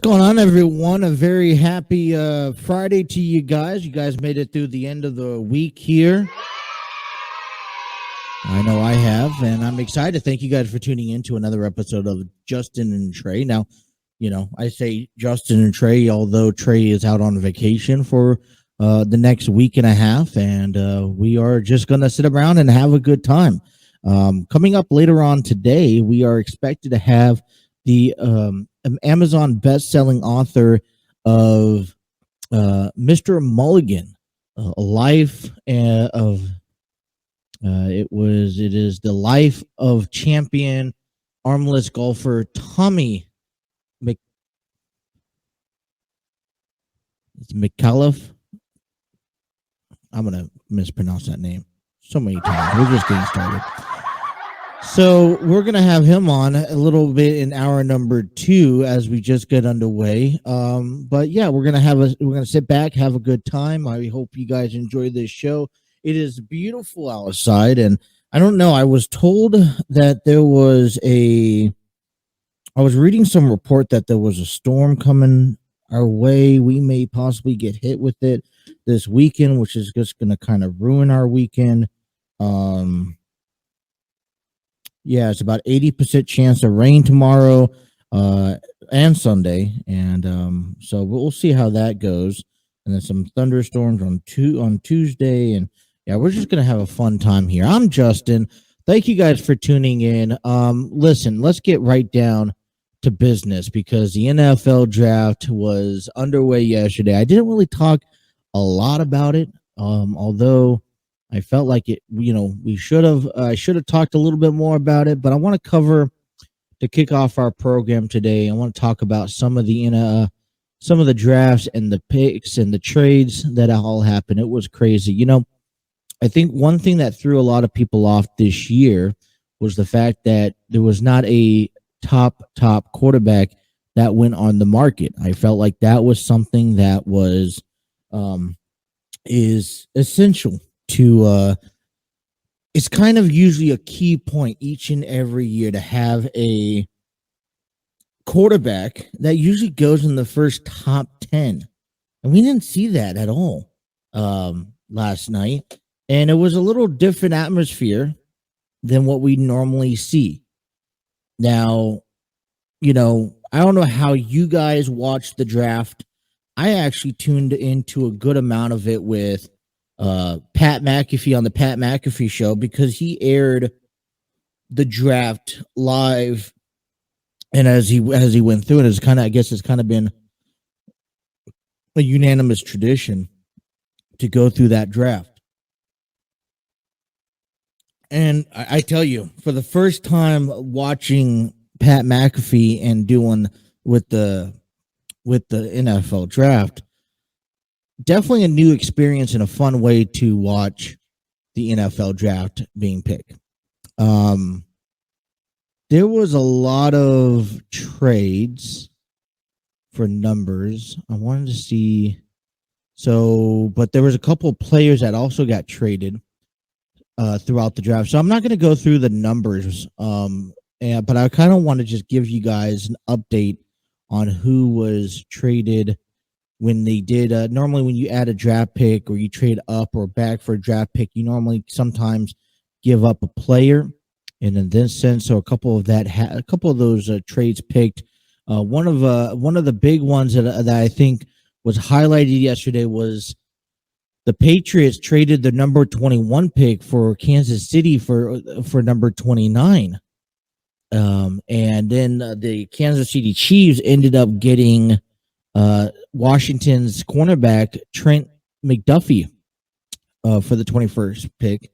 going on, everyone? A very happy Friday to you guys. You guys made it through the end of the week here. I know I have, and I'm excited. Thank you guys for tuning in to another episode of Justin and Trey. Now, I say Justin and Trey, although Trey is out on vacation for the next week and a half, and we are just going to sit around and have a good time. Coming up later on today, we are expected to have the Amazon best-selling author of Mr. Mulligan, a life of it is the life of champion armless golfer Tommy McAuliffe. I'm gonna mispronounce that name so many times. We're just getting started. So we're gonna have him on a little bit in hour number 2 as we just get underway. But yeah, we're gonna sit back, have a good time. I hope you guys enjoy this show. It is beautiful outside, and I don't know. I was told that I was reading some report that there was a storm coming our way. We may possibly get hit with it this weekend, which is just going to kind of ruin our weekend. Yeah, it's about 80% chance of rain tomorrow and Sunday, and so we'll see how that goes. And then some thunderstorms on Tuesday, and yeah, we're just gonna have a fun time here. I'm Justin. Thank you guys for tuning in. Listen, let's get right down to business because the NFL draft was underway yesterday. I didn't really talk a lot about it, although I felt like it. We should have. I should have talked a little bit more about it, but I want to cover to kick off our program today. I want to talk about some of the drafts and the picks and the trades that all happened. It was crazy. I think one thing that threw a lot of people off this year was the fact that there was not a top quarterback that went on the market. I felt like that was something that was is essential to it's kind of usually a key point each and every year to have a quarterback that usually goes in the first top 10. And we didn't see that at all last night. And it was a little different atmosphere than what we normally see. Now, I don't know how you guys watched the draft. I actually tuned into a good amount of it with Pat McAfee on the Pat McAfee show because he aired the draft live. And as he went through it, it's kind of been a unanimous tradition to go through that draft. And I tell you, for the first time watching Pat McAfee and doing with the NFL draft, definitely a new experience and a fun way to watch the NFL draft being picked. There was a lot of trades for numbers. I wanted to see. But there was a couple of players that also got traded throughout the draft. So I'm not going to go through the numbers, but I kind of want to just give you guys an update on who was traded when they did. Normally, when you add a draft pick or you trade up or back for a draft pick, you normally sometimes give up a player. And in this sense, so a couple of those trades picked. One of the big ones that I think was highlighted yesterday was the Patriots traded the number 21 pick for Kansas City for number 29. And then the Kansas City Chiefs ended up getting Washington's cornerback Trent McDuffie for the 21st pick,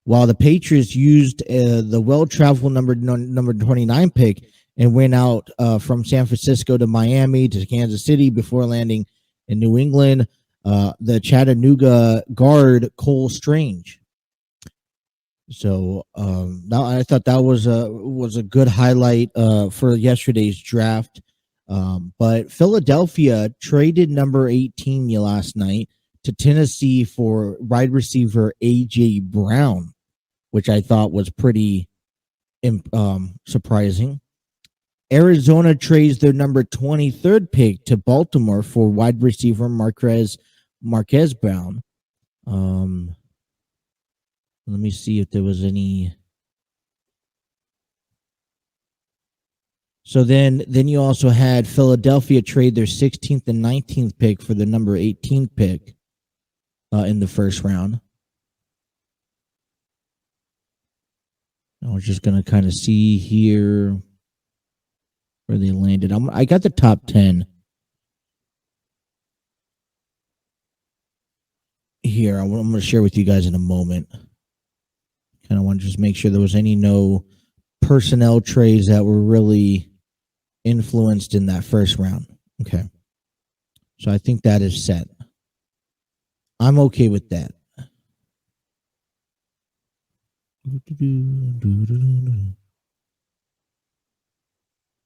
while the Patriots used the well-traveled number 29 pick and went out from San Francisco to Miami to Kansas City before landing in New England. The Chattanooga guard Cole Strange. So I thought that was a good highlight for yesterday's draft. But Philadelphia traded number 18 last night to Tennessee for wide receiver A.J. Brown, which I thought was pretty surprising. Arizona trades their number 23rd pick to Baltimore for wide receiver Marquez Brown. Let me see if there was any. So then you also had Philadelphia trade their 16th and 19th pick for the number 18th pick in the first round. I was just going to kind of see here where they landed. I got the top 10 here. I'm going to share with you guys in a moment. Kind of want to just make sure there was no personnel trades that were really influenced in that first round. Okay. So I think that is set. I'm okay with that.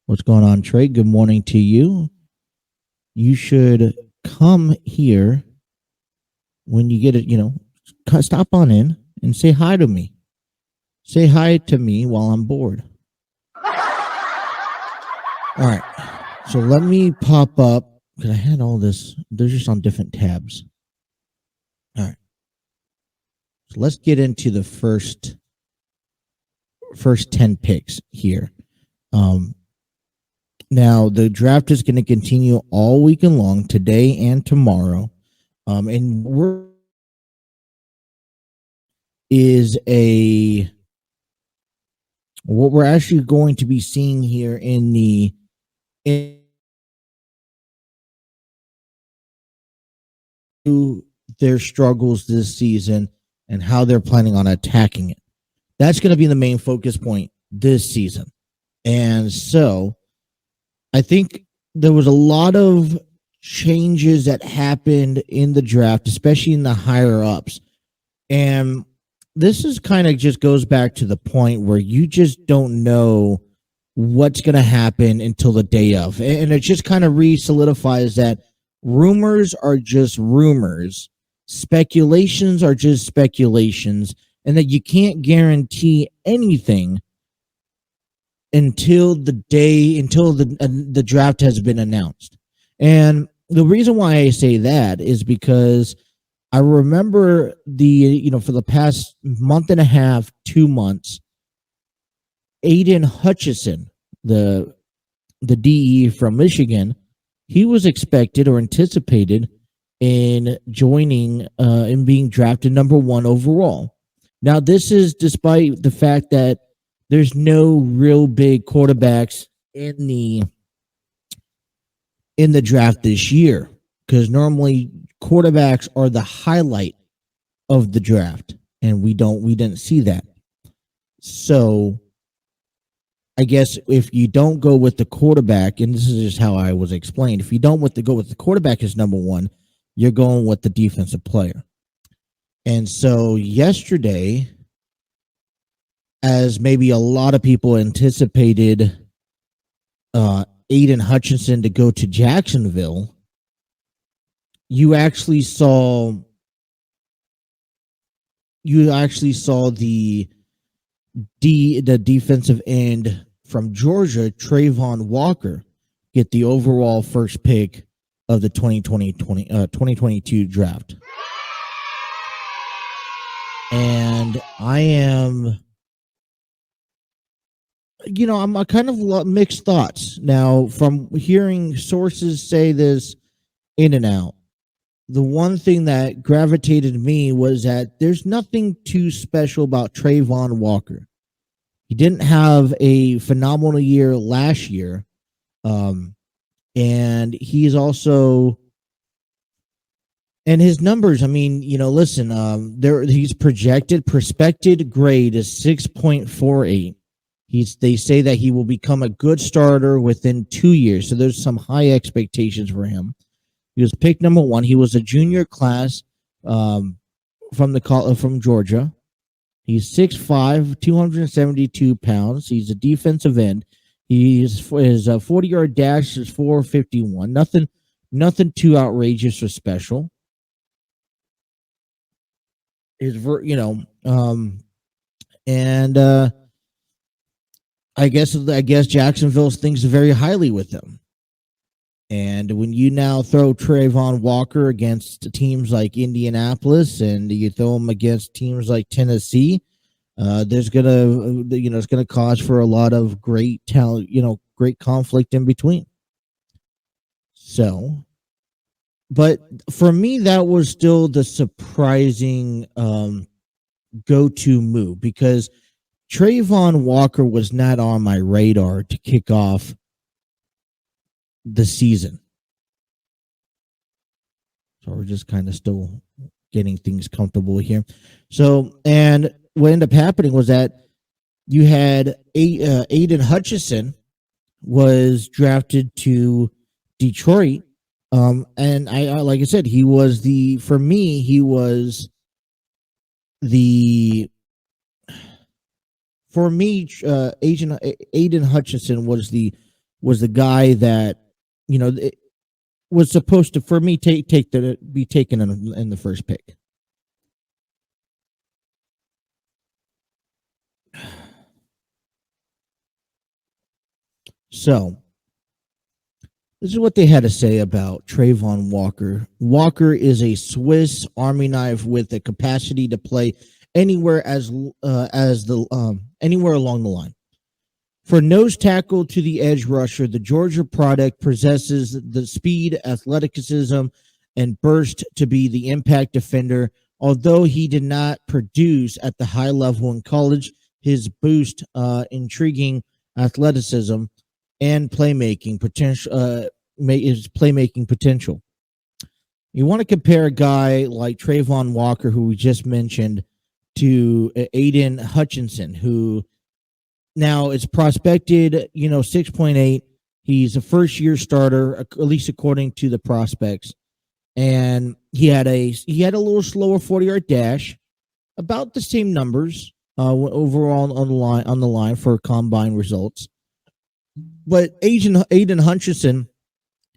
What's going on, Trey? Good morning to you. You should come here when you get it, stop on in and say hi to me. Say hi to me while I'm bored. All right. So let me pop up because I had all this. They're just on different tabs. All right. So let's get into the first 10 picks here. Now the draft is going to continue all weekend long, today and tomorrow. And what we're actually going to be seeing here in their struggles this season and how they're planning on attacking it. That's going to be the main focus point this season. And so I think there was a lot of changes that happened in the draft, especially in the higher ups. And this is kind of just goes back to the point where you just don't know what's going to happen until the day of. And it just kind of re-solidifies that rumors are just rumors. Speculations are just speculations, and that you can't guarantee anything until the draft has been announced. And the reason why I say that is because I remember for the past month and a half, 2 months, Aiden Hutchinson, the DE from Michigan, he was expected or anticipated in joining in being drafted number 1 overall. Now, this is despite the fact that there's no real big quarterbacks in the draft this year, because normally quarterbacks are the highlight of the draft, and we didn't see that. So I guess if you don't go with the quarterback, and this is just how I was explained, if you don't go with the quarterback as number 1, you're going with the defensive player. And so yesterday, as maybe a lot of people anticipated Aiden Hutchinson to go to Jacksonville, you actually saw the defensive end from Georgia, Trayvon Walker, get the overall first pick of the 2022 draft. And I am, I'm kind of mixed thoughts. Now, from hearing sources say this in and out, the one thing that gravitated me was that there's nothing too special about Trayvon Walker. He didn't have a phenomenal year last year. And he's also, and his numbers, I mean, listen, he's prospected grade is 6.48. They say that he will become a good starter within 2 years. So there's some high expectations for him. He was picked number 1. He was a junior class from Georgia. He's 6'5", 272 pounds. He's a defensive end. His 40-yard dash is 4.51. Nothing too outrageous or special. And I guess Jacksonville thinks very highly with him. And when you now throw Trayvon Walker against teams like Indianapolis and you throw him against teams like Tennessee, there's it's gonna cause for a lot of great talent, great conflict in between. So, but for me, that was still the surprising go-to move because Trayvon Walker was not on my radar to kick off the season. So we're just kind of still getting things comfortable here. So, and what ended up happening was that you had Aiden Hutchinson was drafted to Detroit. And I like I said, he was for me, he was Aiden Hutchinson was the guy that, it was supposed to, for me, be taken in the first pick. So, this is what they had to say about Trayvon Walker. Walker is a Swiss Army knife with the capacity to play anywhere anywhere along the line. For nose tackle to the edge rusher, the Georgia product possesses the speed, athleticism, and burst to be the impact defender. Although he did not produce at the high level in college, his boost, intriguing athleticism, and playmaking potential. You want to compare a guy like Trayvon Walker, who we just mentioned, to Aiden Hutchinson, who now is prospected, 6.8. He's a first-year starter, at least according to the prospects, and he had a little slower 40-yard dash, about the same numbers overall on the line for combine results. But Aiden Hutchinson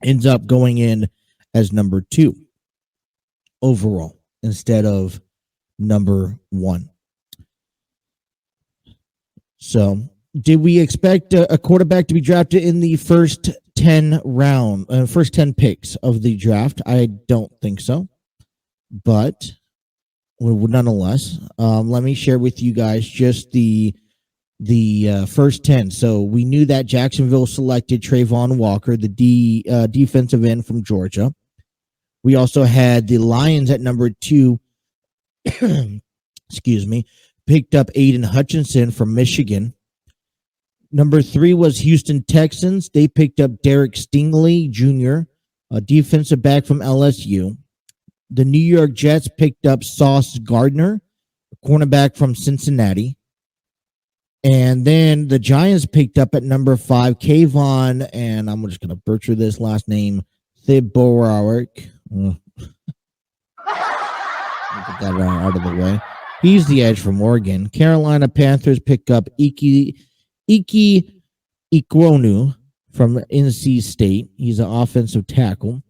ends up going in as number 2 overall instead of number 1. So, did we expect a quarterback to be drafted in the first 10 picks of the draft? I don't think so. But nonetheless, let me share with you guys just the first 10. So we knew that Jacksonville selected Trayvon Walker, the defensive end from Georgia. We also had the Lions at number 2. Excuse me. Picked up Aiden Hutchinson from Michigan. Number 3 was Houston Texans. They picked up Derek Stingley Jr., a defensive back from LSU. The New York Jets picked up Sauce Gardner, a cornerback from Cincinnati. And then the Giants picked up at number 5, Kayvon, and I'm just going to butcher this last name, Thibodeau. Get that out of the way. He's the edge from Oregon. Carolina Panthers pick up Ike Ikwonu from NC State. He's an offensive tackle.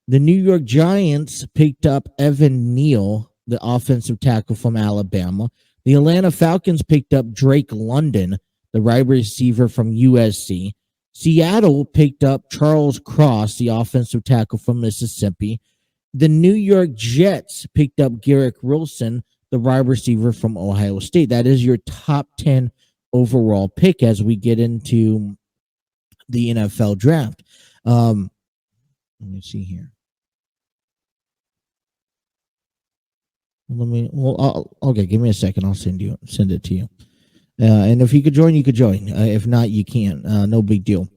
The New York Giants picked up Evan Neal, the offensive tackle from Alabama. The Atlanta Falcons picked up Drake London, the wide receiver from USC. Seattle picked up Charles Cross, the offensive tackle from Mississippi. The New York Jets picked up Garrett Wilson, the wide receiver from Ohio State. That is your top 10 overall pick as we get into the NFL draft. Let me see here. Okay, give me a second. I'll send it to you. And if you could join, you could join. If not, you can't. No big deal.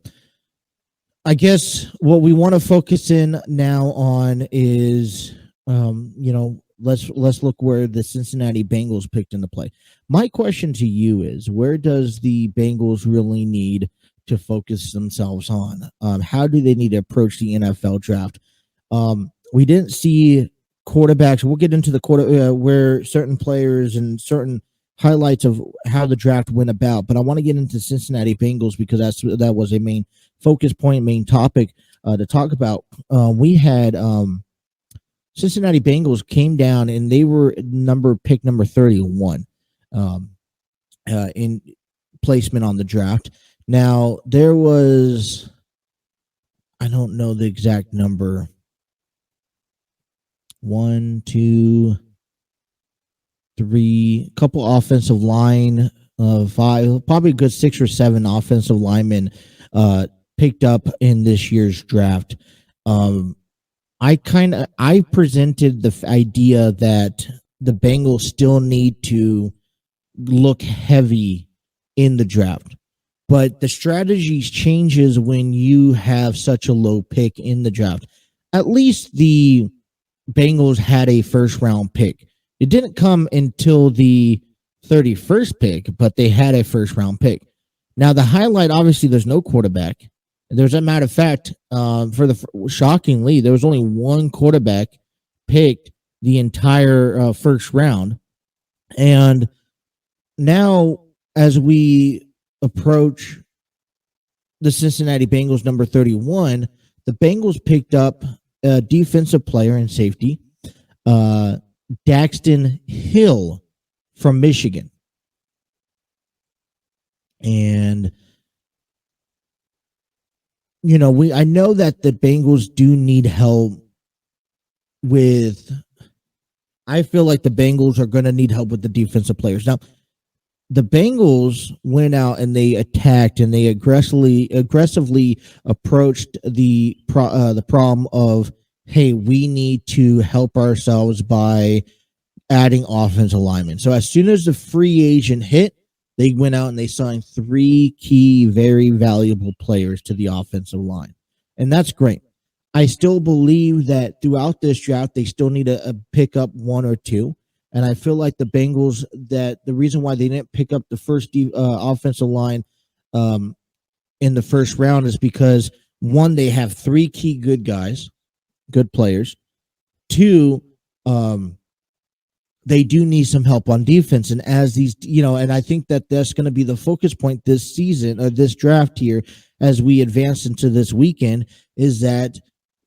I guess what we want to focus in now on is, let's look where the Cincinnati Bengals picked into play. My question to you is, where does the Bengals really need to focus themselves on? How do they need to approach the NFL draft? We didn't see quarterbacks. We'll get into the where certain players and certain highlights of how the draft went about, but I want to get into Cincinnati Bengals because that was a main focus point, main topic to talk about. We had Cincinnati Bengals came down and they were pick number 31 in placement on the draft. Now, there was, I don't know the exact number. 1, 2, 3, a couple offensive line, 5, probably a good 6 or 7 offensive linemen picked up in this year's draft. I presented the idea that the Bengals still need to look heavy in the draft, but the strategy changes when you have such a low pick in the draft. At least the Bengals had a first round pick. It didn't come until the 31st pick, but they had a first round pick. Now, the highlight, obviously, there's no quarterback. There's a matter of fact, shockingly, there was only one quarterback picked the entire first round. And now, as we approach the Cincinnati Bengals number 31, the Bengals picked up a defensive player and safety, Daxton Hill from Michigan. And, you know, I know that the Bengals do need help with, I feel like the Bengals are going to need help with the defensive players. Now, the Bengals went out and they attacked and they aggressively approached the problem of, hey, we need to help ourselves by adding offensive linemen. So as soon as the free agent hit, they went out and they signed 3 key, very valuable players to the offensive line. And that's great. I still believe that throughout this draft, they still need to pick up 1 or 2. And I feel like the Bengals, that the reason why they didn't pick up the first offensive line in the first round is because, 1, they have 3 key good guys, good players. 2, they do need some help on defense. And as these, and I think that that's going to be the focus point this season, or this draft here, as we advance into this weekend, is that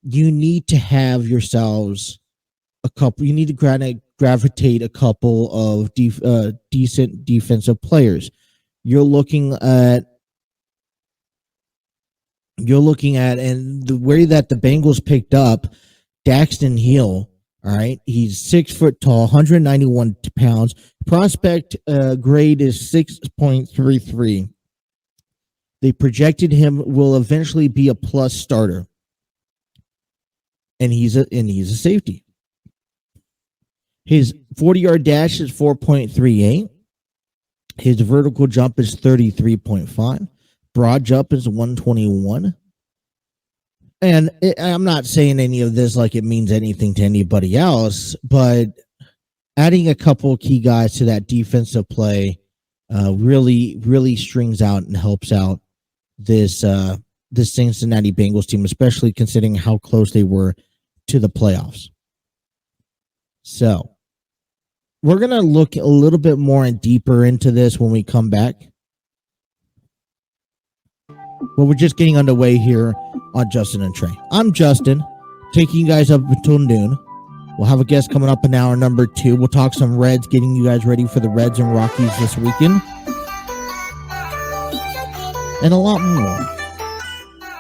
you need to have yourselves you need to gravitate a couple of decent defensive players. You're looking at, and the way that the Bengals picked up Daxton Hill, all right, he's 6 foot tall, 191 pounds. Prospect grade is 6.33. They projected him will eventually be a plus starter, and he's a safety. His 40-yard dash is 4.38. His vertical jump is 33.5. Broad jump is 121. And I'm not saying any of this like it means anything to anybody else, but adding a couple key guys to that defensive play really, really strings out and helps out this Cincinnati Bengals team, especially considering how close they were to the playoffs. So we're going to look a little bit more and deeper into this when we come back. But we're just getting underway here on Justin and Trey. I'm Justin, taking you guys up until noon. We'll have a guest coming up in hour number 2. We'll talk some Reds, getting you guys ready for the Reds and Rockies this weekend. And a lot more.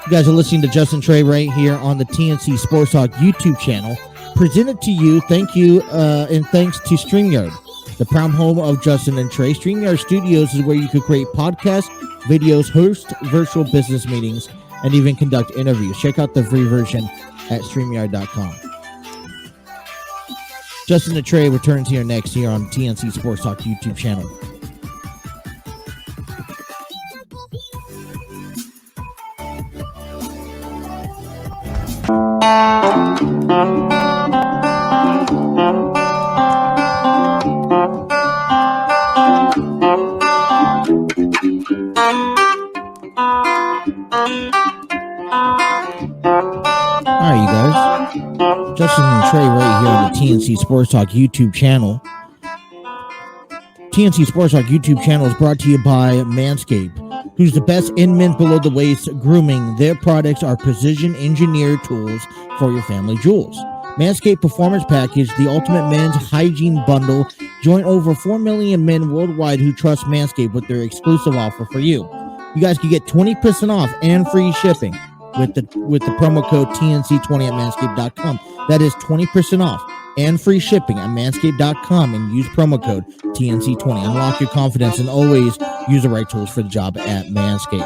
You guys are listening to Justin Trey right here on the TNC Sports Talk YouTube channel. Presented to you, thank you, and thanks to StreamYard, the proud home of Justin and Trey. StreamYard Studios is where you could create podcasts, videos, host virtual business meetings, and even conduct interviews. Check out the free version at StreamYard.com. Justin and Trey returns here next here on TNC Sports Talk YouTube channel. Alright, you guys. Justin and Trey right here on the TNC Sports Talk YouTube channel. TNC Sports Talk YouTube channel is brought to you by Manscaped, who's the best in men's below the waist grooming. Their products are precision engineered tools for your family jewels. Manscaped Performance Package, the ultimate men's hygiene bundle, Join over 4 million men worldwide who trust Manscaped with their exclusive offer for you. You guys can get 20% off and free shipping with the promo code TNC20 at manscaped.com. That is 20% off and free shipping at manscaped.com, and use promo code TNC20. Unlock your confidence and always use the right tools for the job at Manscaped.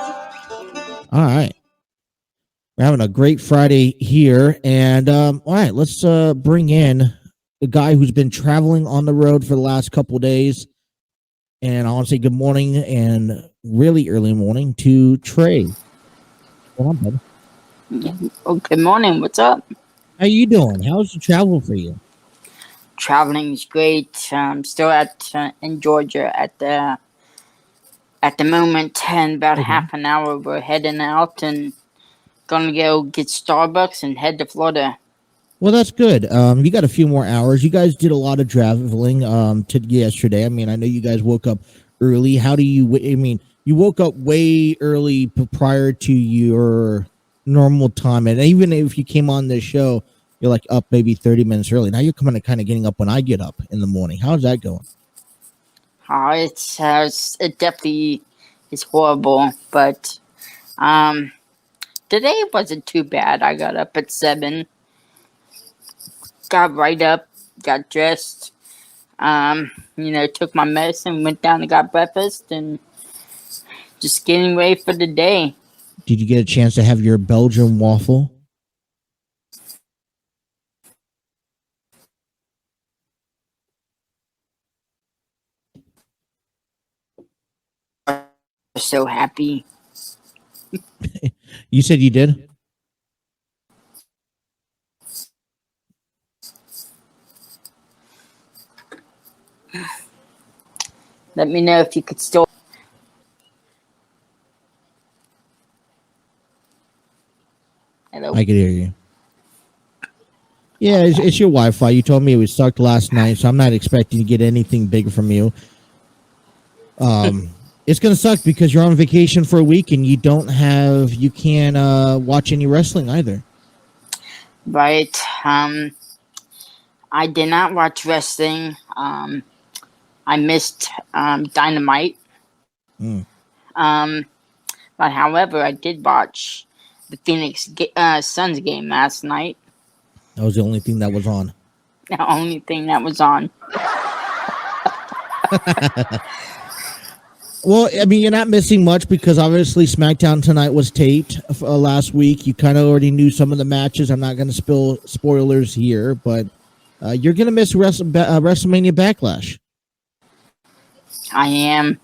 All right. We're having a great Friday here. And all right, let's bring in the guy who's been traveling on the road for the last couple of days. And I want to say good morning and really early morning to Trey. What's going on, bud? Oh, good morning. What's up? How you doing? How's the travel for you? Traveling is great. I'm still in Georgia at the moment. In about half an hour, we're heading out and gonna go get Starbucks and head to Florida. Well, that's good. You got a few more hours. You guys did a lot of traveling to yesterday. I mean, I know you guys woke up early. How do you? I mean, you woke up way early prior to your normal time, and even if you came on this show, you're like up maybe 30 minutes early. Now you're kind of getting up when I get up in the morning. How's that going? It definitely is horrible, but today wasn't too bad. I got up at 7, got right up, got dressed, took my medicine, went down and got breakfast, and just getting ready for the day. Did you get a chance to have your Belgian waffle? So happy. You said you did? Let me know if you could still. Hello? I can hear you. Yeah, it's your Wi-Fi. You told me it was sucked last night, so I'm not expecting to get anything big from you. It's going to suck because you're on vacation for a week and you can't watch any wrestling either. Right. I did not watch wrestling. I missed Dynamite. But however, I did watch the Phoenix Suns game last night. That was the only thing that was on. The only thing that was on. Well, I mean, you're not missing much because obviously SmackDown tonight was taped last week. You kind of already knew some of the matches. I'm not going to spill spoilers here, but you're going to miss WrestleMania Backlash. I am.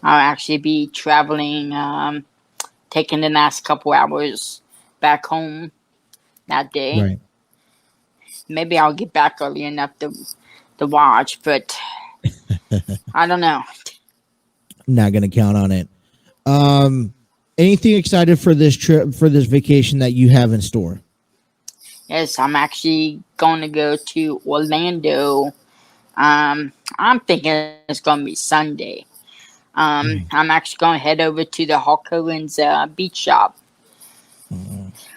I'll actually be traveling, taking the last couple hours back home that day. Right. Maybe I'll get back early enough to watch, but I don't know. Not going to count on it. Anything excited for this trip, for this vacation that you have in store? Yes, I'm actually going to go to Orlando. I'm thinking it's going to be Sunday. I'm actually going to head over to the Hulk Hogan's beach shop,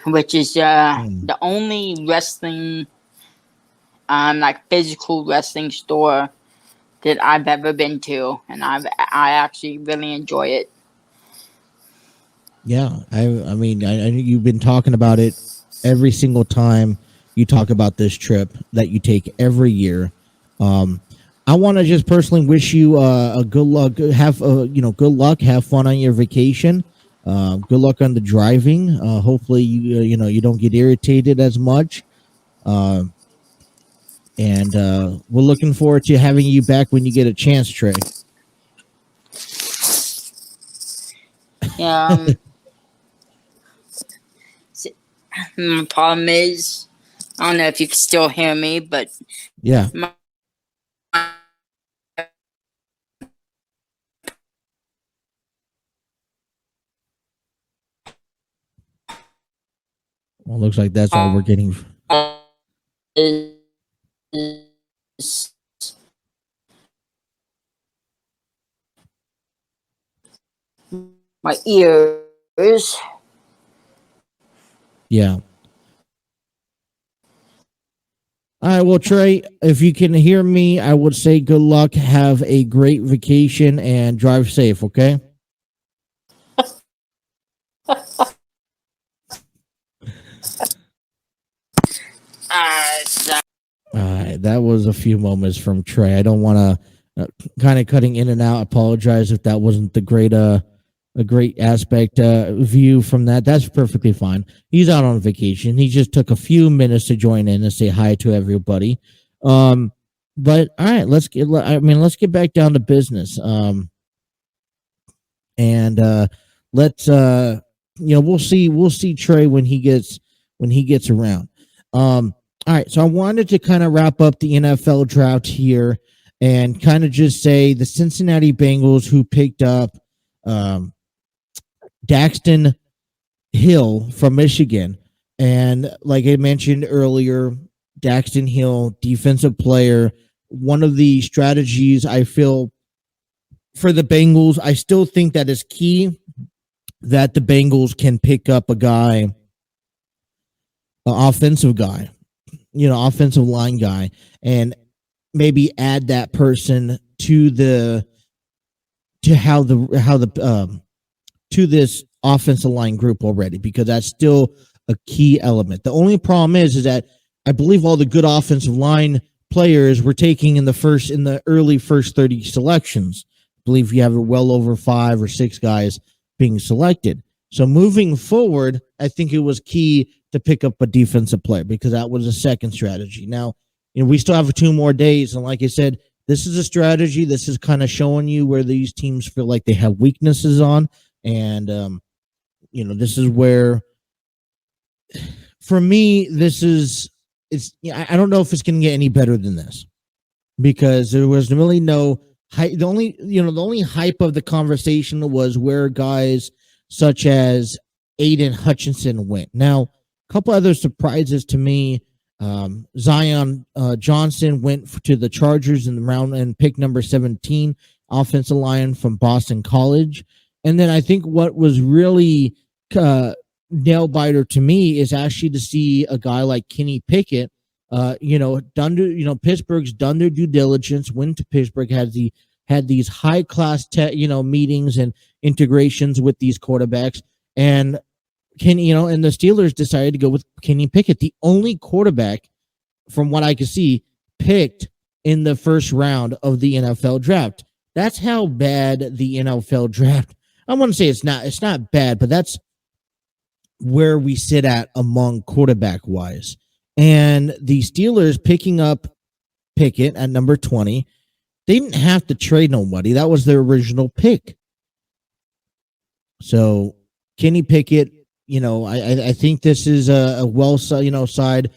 which is the only wrestling, like physical wrestling store that I've ever been to, and I actually really enjoy it. Yeah, I mean, I know you've been talking about it every single time you talk about this trip that you take every year. I want to just personally wish you a good luck. Good luck. Have fun on your vacation. Good luck on the driving. Hopefully, you don't get irritated as much. And we're looking forward to having you back when you get a chance, Trey. Yeah. My problem is, I don't know if you can still hear me, but yeah. Well, looks like that's all we're getting. My ears. Yeah. All right, well, Trey, if you can hear me, I would say good luck. Have a great vacation and drive safe, okay? So All right, that was a few moments from Trey. I don't want to kind of cutting in and out. Apologize if that wasn't the great a great aspect view from that. That's perfectly fine. He's out on vacation. He just took a few minutes to join in and say hi to everybody. But all right, let's get back down to business. And let's we'll see Trey when he gets around. All right, so I wanted to kind of wrap up the NFL draft here and kind of just say the Cincinnati Bengals, who picked up Daxton Hill from Michigan, and like I mentioned earlier, Daxton Hill, defensive player, one of the strategies I feel for the Bengals, I still think that is key that the Bengals can pick up a guy, an offensive guy, offensive line guy, and maybe add that person to this offensive line group already, because that's still a key element. The only problem is that I believe all the good offensive line players were taking in the early first 30 selections. I believe you have well over 5 or 6 guys being selected. So moving forward, I think it was key to pick up a defensive player, because that was a second strategy. Now, we still have 2 more days, and like I said, this is a strategy. This is kind of showing you where these teams feel like they have weaknesses on, and this is where, for me, I don't know if it's going to get any better than this, because there was really no hype. The only hype of the conversation was where guys such as Aiden Hutchinson went. Now, a couple other surprises to me. Zion Johnson went to the Chargers in the round and pick number 17, offensive line from Boston College. And then I think what was really nail biter to me is actually to see a guy like Kenny Pickett, Pittsburgh's done their due diligence, went to Pittsburgh, had these high class meetings and integrations with these quarterbacks, and and the Steelers decided to go with Kenny Pickett, the only quarterback, from what I could see, picked in the first round of the NFL draft. That's how bad the NFL draft. I want to say it's not bad, but that's where we sit at among quarterback wise. And the Steelers picking up Pickett at number 20, they didn't have to trade nobody. That was their original pick. So Kenny Pickett, I think this is a well, side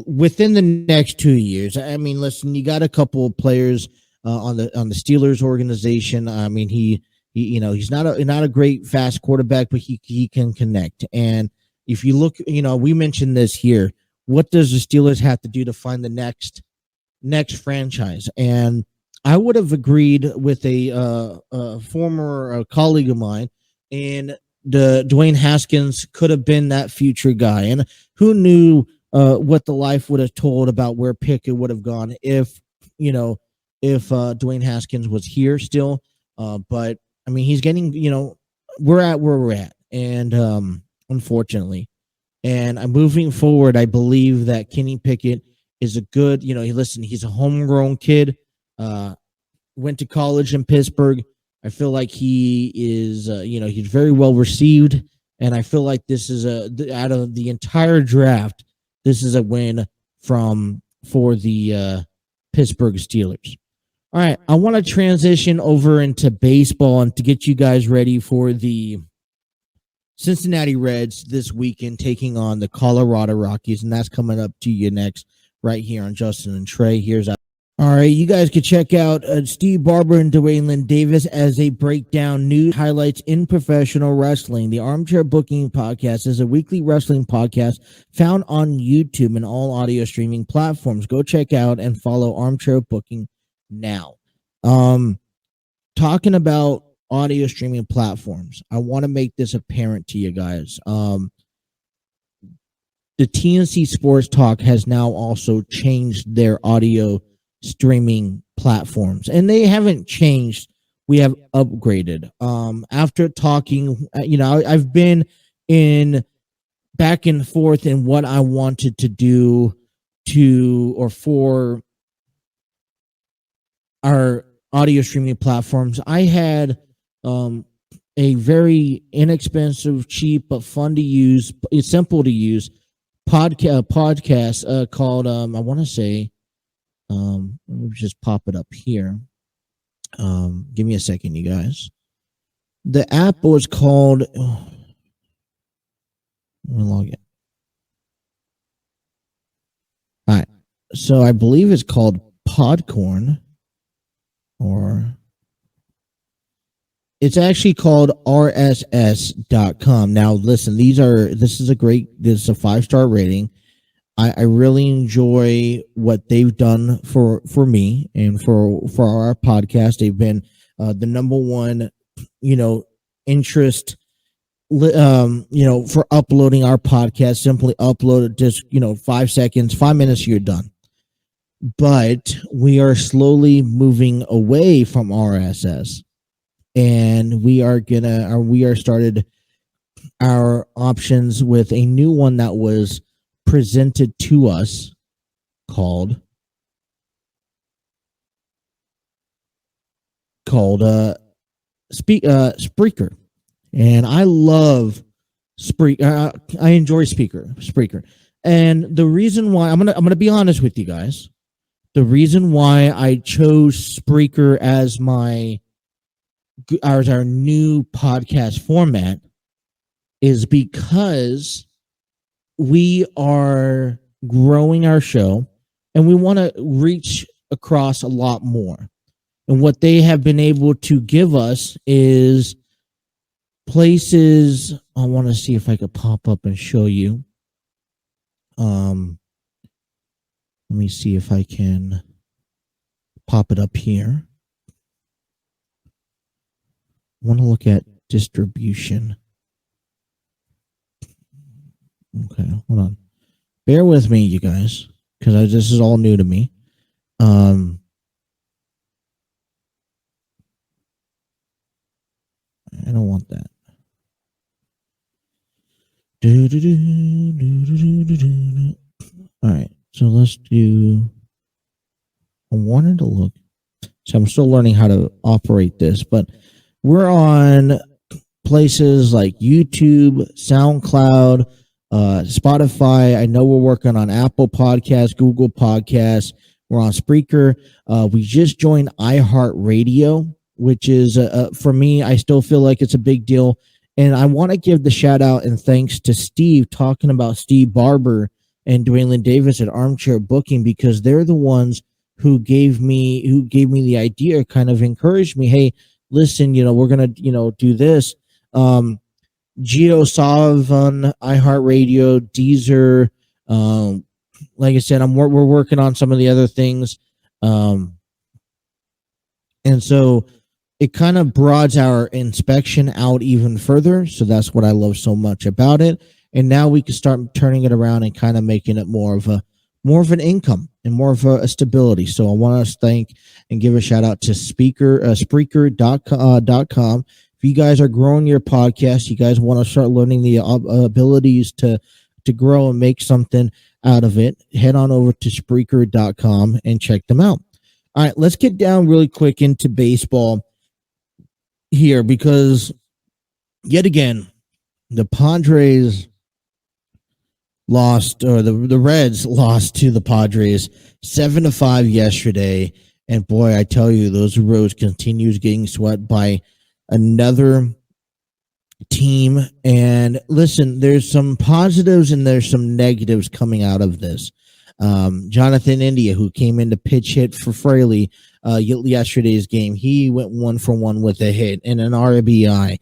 within the next 2 years. I mean, listen, you got a couple of players on the Steelers organization. I mean, he's not a great fast quarterback, but he can connect. And if you look, we mentioned this here. What does the Steelers have to do to find the next franchise? And I would have agreed with a former colleague of mine, and Dwayne Haskins could have been that future guy. And who knew what the life would have told about where Pickett would have gone if Dwayne Haskins was here still. But I mean, he's getting, we're at where we're at, and unfortunately. And I'm moving forward. I believe that Kenny Pickett is a good, he's a homegrown kid, went to college in Pittsburgh. I feel like he is, he's very well received. And I feel like this is out of the entire draft, this is a win for the Pittsburgh Steelers. All right. I want to transition over into baseball and to get you guys ready for the Cincinnati Reds this weekend taking on the Colorado Rockies, and that's coming up to you next right here on Justin and Trey. Here's our. All right, you guys can check out Steve Barber and Dwayne Lynn Davis as they break down news highlights in professional wrestling. The Armchair Booking Podcast is a weekly wrestling podcast found on YouTube and all audio streaming platforms. Go check out and follow Armchair Booking now. Talking about audio streaming platforms, I want to make this apparent to you guys. the TNC Sports Talk has now also changed their audio streaming platforms, and they haven't changed. We have upgraded. After talking, I've been in back and forth in what I wanted to do for our audio streaming platforms. I had a very inexpensive, cheap, but fun to use, simple to use podcast called I want to say let me just pop it up here. Give me a second, you guys. The app was called let me log in. All right, so I believe it's called Podcorn, or it's actually called rss.com. Now listen, this is a 5-star rating. I really enjoy what they've done for me and for our podcast. They've been the number one, interest, for uploading our podcast. Simply upload it, just 5 seconds, 5 minutes, you're done. But we are slowly moving away from RSS, and we are started our options with a new one that was presented to us called Spreaker. And I love Spreaker. I enjoy Spreaker. And the reason why I'm gonna be honest with you guys, the reason why I chose Spreaker as our new podcast format is because we are growing our show and we want to reach across a lot more. And what they have been able to give us is places. I want to see if I could pop up and show you. Let me see if I can pop it up here. I want to look at distribution. Okay, hold on. Bear with me, you guys, because this is all new to me. I don't want that. All right, so let's do. I wanted to look. So I'm still learning how to operate this, but we're on places like YouTube, SoundCloud, Spotify. I know we're working on Apple Podcasts, Google Podcasts. We're on Spreaker. We just joined iHeartRadio, which is for me, I still feel like it's a big deal. And I want to give the shout out and thanks to Steve, talking about Steve Barber and Dwayne Davis at Armchair Booking, because they're the ones who gave me the idea, kind of encouraged me. Hey, listen, we're gonna do this. Geo Sullivan, iHeartRadio, Deezer. Like I said, we're working on some of the other things, and so it kind of broadens our inspection out even further. So that's what I love so much about it. And now we can start turning it around and kind of making it more of an income and more of a stability. So I want to thank and give a shout out to Spreaker.com. If you guys are growing your podcast, you guys want to start learning the abilities to grow and make something out of it, head on over to Spreaker.com and check them out. All right, let's get down really quick into baseball here, because yet again, the Padres lost, or the Reds lost to the Padres 7-5 yesterday. And boy, I tell you, those roads continues getting swept by another team. And listen, there's some positives and there's some negatives coming out of this. Jonathan India, who came in to pitch hit for Fraley yesterday's game, he went 1-for-1 with a hit and an RBI.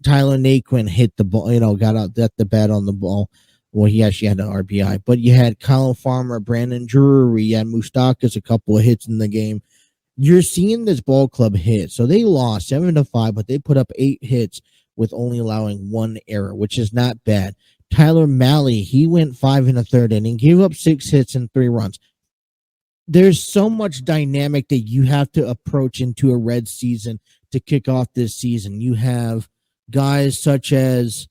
Tyler Naquin hit the ball, got out at the bat on the ball. Well, he actually had an RBI, but you had Kyle Farmer, Brandon Drury, you had Moustakas, a couple of hits in the game. You're seeing this ball club hit. So they lost 7-5, but they put up 8 hits with only allowing 1 error, which is not bad. Tyler Mahle, he went 5 in the third inning, gave up 6 hits and 3 runs. There's so much dynamic that you have to approach into a Reds season to kick off this season. You have guys such as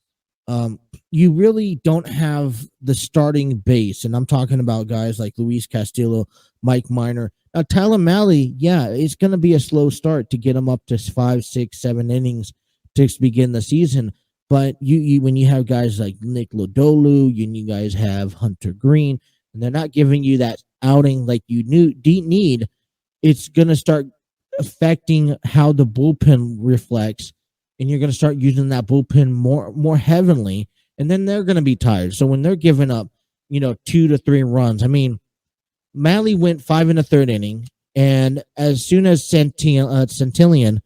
you really don't have the starting base, and I'm talking about guys like Luis Castillo, Mike Minor. Now, Tyler Mahle, yeah, it's going to be a slow start to get him up to 5, 6, 7 innings to begin the season. But you when you have guys like Nick Lodolu, you guys have Hunter Green, and they're not giving you that outing like you need, it's going to start affecting how the bullpen reflects, and you're going to start using that bullpen more heavily, and then they're going to be tired. So when they're giving up, 2 to 3 runs, I mean, Mahle went 5 in the third inning, and as soon as Centillion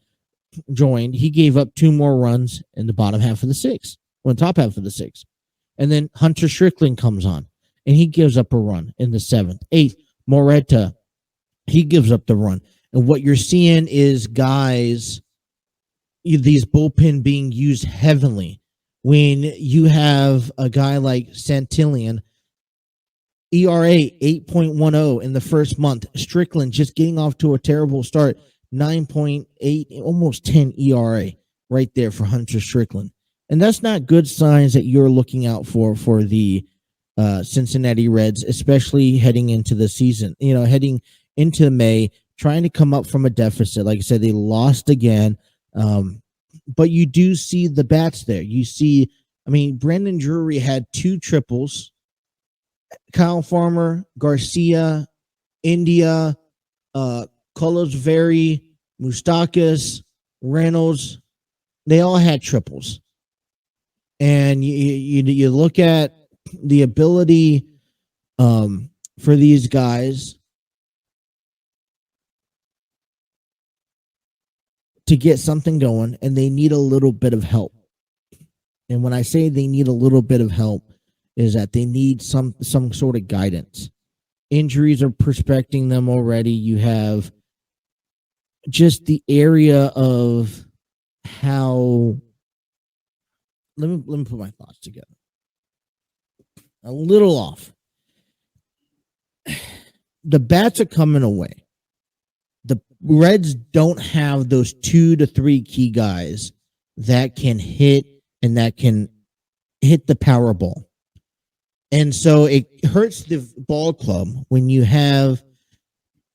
joined, he gave up 2 more runs in the bottom half of the sixth, or the top half of the sixth. And then Hunter Strickland comes on, and he gives up a run in the 7th. 8th, Moreta, he gives up the run. And what you're seeing is guys, these bullpen being used heavily. When you have a guy like Santillan, ERA 8.10 in the first month. Strickland just getting off to a terrible start, 9.8, almost 10 ERA right there for Hunter Strickland. And that's not good signs that you're looking out for the Cincinnati Reds, especially heading into the season, heading into May, trying to come up from a deficit. Like I said, they lost again. But you do see the bats there. You see, Brandon Drury had 2 triples. Kyle Farmer, Garcia, India, Colosveri, Moustakas, Reynolds, they all had triples. And you look at the ability for these guys to get something going, and they need a little bit of help. And when I say they need a little bit of help, is that they need some sort of guidance. Injuries are prospecting them already. You have just the area of how. Let me put my thoughts together. A little off. The bats are coming away. The Reds don't have those 2 to 3 key guys that can hit and that can hit the power ball. And so it hurts the ball club when you have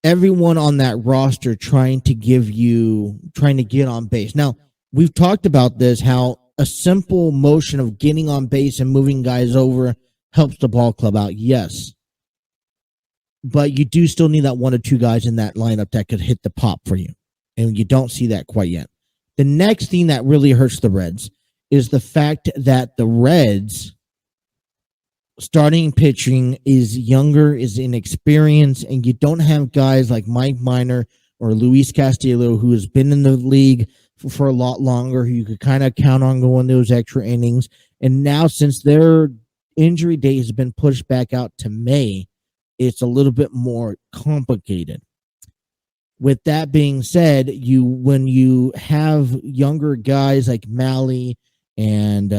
everyone on that roster trying to get on base. Now, we've talked about this, how a simple motion of getting on base and moving guys over helps the ball club out. Yes. But you do still need that 1 or 2 guys in that lineup that could hit the pop for you. And you don't see that quite yet. The next thing that really hurts the Reds is the fact that the Reds starting pitching is younger, is inexperienced, and you don't have guys like Mike Minor or Luis Castillo, who has been in the league for a lot longer, who you could kind of count on going those extra innings. And now, since their injury date has been pushed back out to May, it's a little bit more complicated. With that being said, when you have younger guys like Mahle and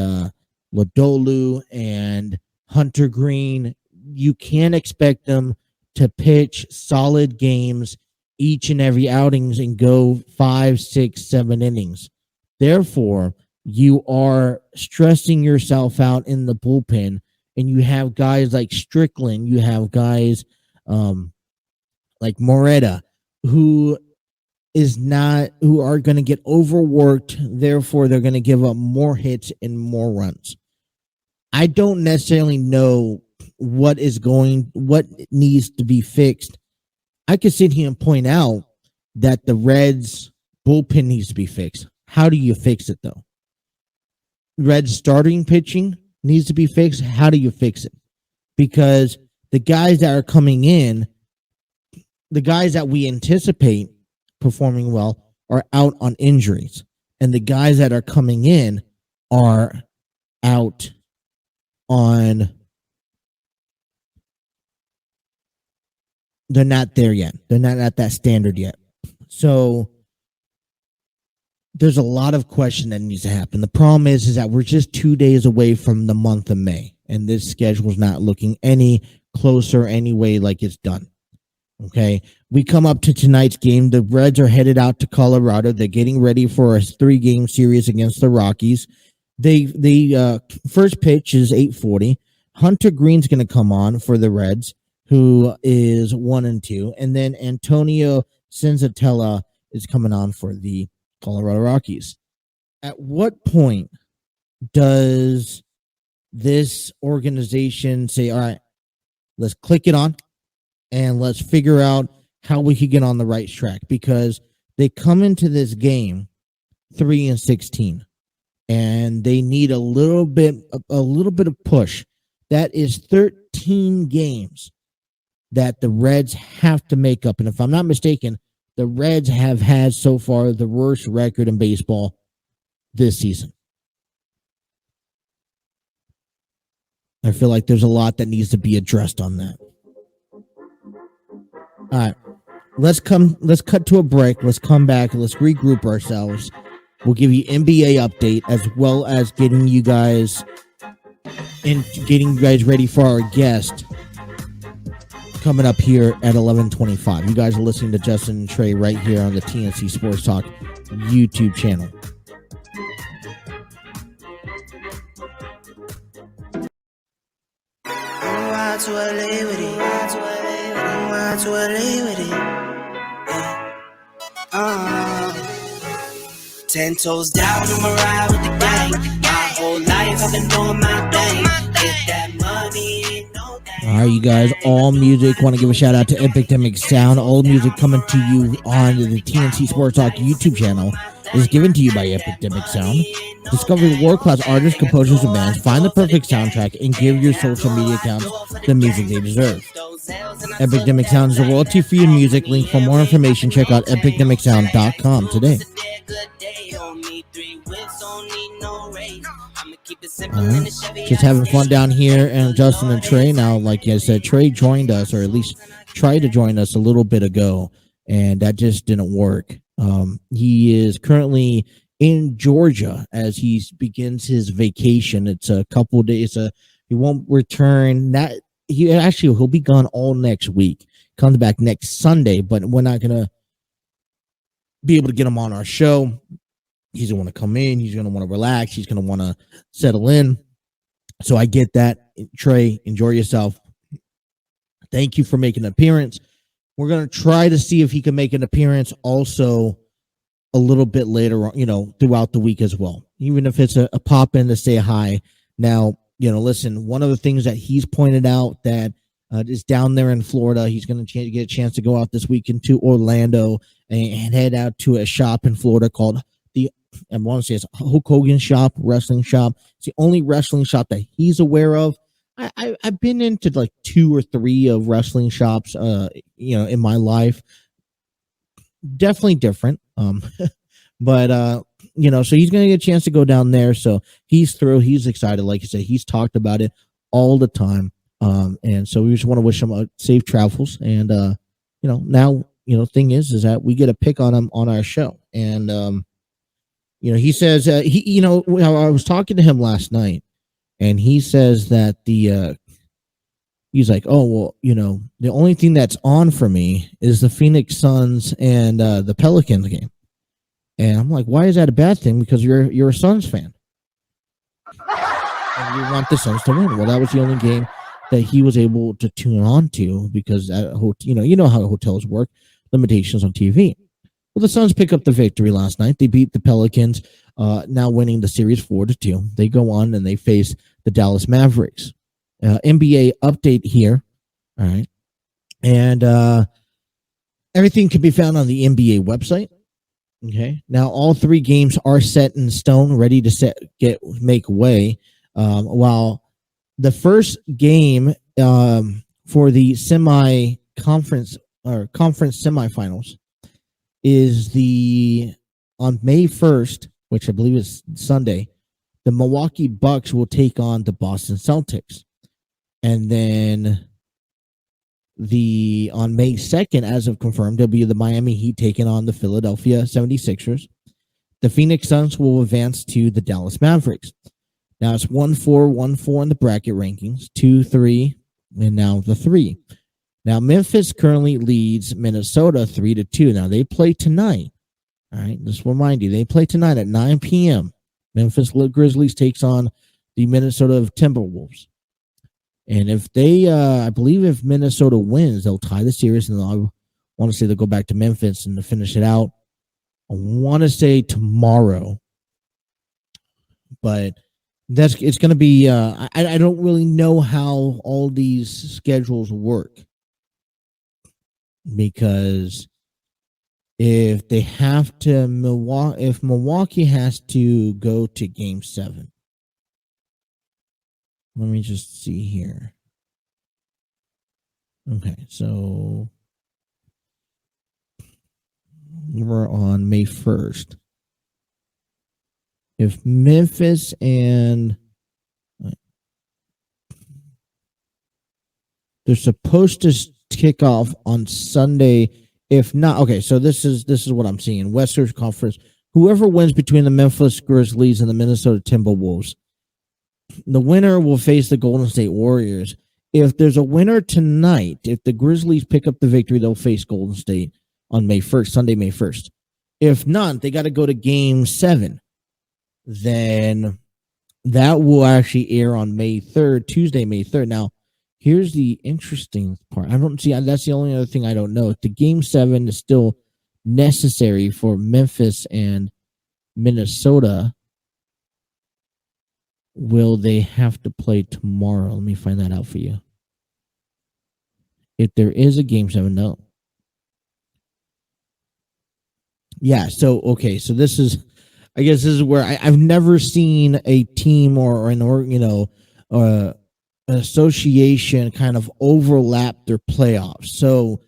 Lodolu and Hunter Green, you can't expect them to pitch solid games each and every outings and go 5, 6, 7 innings. Therefore, you are stressing yourself out in the bullpen, and you have guys like Strickland, you have guys like Moreta, who are going to get overworked. Therefore, they're going to give up more hits and more runs. I don't necessarily know what needs to be fixed. I could sit here and point out that the Reds bullpen needs to be fixed. How do you fix it, though? Reds starting pitching needs to be fixed. How do you fix it? Because the guys that are coming in, the guys that we anticipate performing well, are out on injuries. And the guys that are coming in are out on, they're not there yet. They're not at that standard yet. So there's a lot of question that needs to happen. The problem is that we're just 2 days away from the month of May, and this schedule is not looking any closer anyway like it's done. Okay, we come up to tonight's game. The Reds are headed out to Colorado. They're getting ready for a 3-game series against the Rockies. The first pitch is 8:40. Hunter Green's going to come on for the Reds, who is 1-2, and then Antonio Senzatella is coming on for the Colorado Rockies. At what point does this organization say, all right, let's click it on and let's figure out how we can get on the right track? Because they come into this game 3-16, and they need a little bit of push. That is 13 games that the Reds have to make up. And if I'm not mistaken, the Reds have had so far the worst record in baseball this season. I feel like there's a lot that needs to be addressed on that. All right, let's cut to a break. Let's come back. Let's regroup ourselves. We'll give you NBA update as well as getting you guys ready for our guest coming up here at 11:25. You guys are listening to Justin and Trey right here on the TNC Sports Talk YouTube channel. Ten toes down, I'ma ride with the gang. My whole life I've been doing my thing. Get that money, ain't no thing. All right, you guys, all music. Want to give a shout out to Epidemic Sound. All music coming to you on the TNC Sports Talk YouTube channel is given to you by Epidemic Sound. Discover world-class artists, composers, and bands. Find the perfect soundtrack and give your social media accounts the music they deserve. Epidemic Sound is a royalty-free music. Link for more information. Check out epidemicsound.com today. Just having fun down here, and Justin and Trey. Now, like I said, Trey joined us, or at least tried to join us a little bit ago, and that just didn't work. He is currently in Georgia as he begins his vacation. It's a couple days. He won't return. He'll be gone all next week. Comes back next Sunday, but we're not gonna be able to get him on our show. He's gonna want to come in. He's gonna want to relax. He's gonna want to settle in. So I get that. Trey, enjoy yourself. Thank you for making an appearance. We're gonna try to see if he can make an appearance also a little bit later on, throughout the week as well. Even if it's a pop in to say hi. Now, listen, one of the things that he's pointed out that is down there in Florida, he's going to get a chance to go out this weekend to Orlando and head out to a shop in Florida called I want to say it's Hulk Hogan shop, wrestling shop. It's the only wrestling shop that he's aware of. I've been into like 2 or 3 of wrestling shops, in my life. Definitely different. But so he's going to get a chance to go down there. So he's through. He's excited. Like I said, he's talked about it all the time. And so we just want to wish him safe travels. And, now, thing is that we get a pick on him on our show. And, he says, I was talking to him last night, and he says that he's like, oh, well, the only thing that's on for me is the Phoenix Suns and the Pelicans game. And I'm like, why is that a bad thing? Because you're a Suns fan. And you want the Suns to win. Well, that was the only game that he was able to tune on to because, you know how hotels work, limitations on TV. Well, the Suns pick up the victory last night. They beat the Pelicans, now winning the series 4-2. They go on and they face the Dallas Mavericks. NBA update here. All right. And everything can be found on the NBA website. Okay. Now, all 3 games are set in stone, ready to make way. While the first game for the conference semifinals is on May 1st, which I believe is Sunday, the Milwaukee Bucks will take on the Boston Celtics. And then on May 2nd, as of confirmed, there'll be the Miami Heat taking on the Philadelphia 76ers. The Phoenix Suns will advance to the Dallas Mavericks. Now it's 1-4, 1-4 in the bracket rankings, 2-3, and now the 3. Now Memphis currently leads Minnesota 3-2. Now they play tonight. All right, just remind you, they play tonight at 9 p.m. Memphis Grizzlies takes on the Minnesota Timberwolves. And if they, I believe if Minnesota wins, they'll tie the series, and I want to say they'll go back to Memphis and to finish it out. I want to say tomorrow, but it's going to be. I don't really know how all these schedules work, because if they have to if Milwaukee has to go to Game 7. Let me just see here. Okay, so we're on May 1st. If Memphis and they're supposed to kick off on Sunday. If not, okay, so this is what I'm seeing. Western Conference. Whoever wins between the Memphis Grizzlies and the Minnesota Timberwolves, the winner will face the Golden State Warriors. If there's a winner tonight, if the Grizzlies pick up the victory, they'll face Golden State on May 1st, Sunday, May 1st. If not, they got to go to Game 7. Then that will actually air on May 3rd, Tuesday, May 3rd. Now, here's the interesting part. I don't see, that's the only other thing I don't know. If the Game 7 is still necessary for Memphis and Minnesota, will they have to play tomorrow? Let me find that out for you. If there is a Game 7, no. Yeah, so, okay, so this is, I guess this is where I've never seen a team or an association kind of overlap their playoffs. So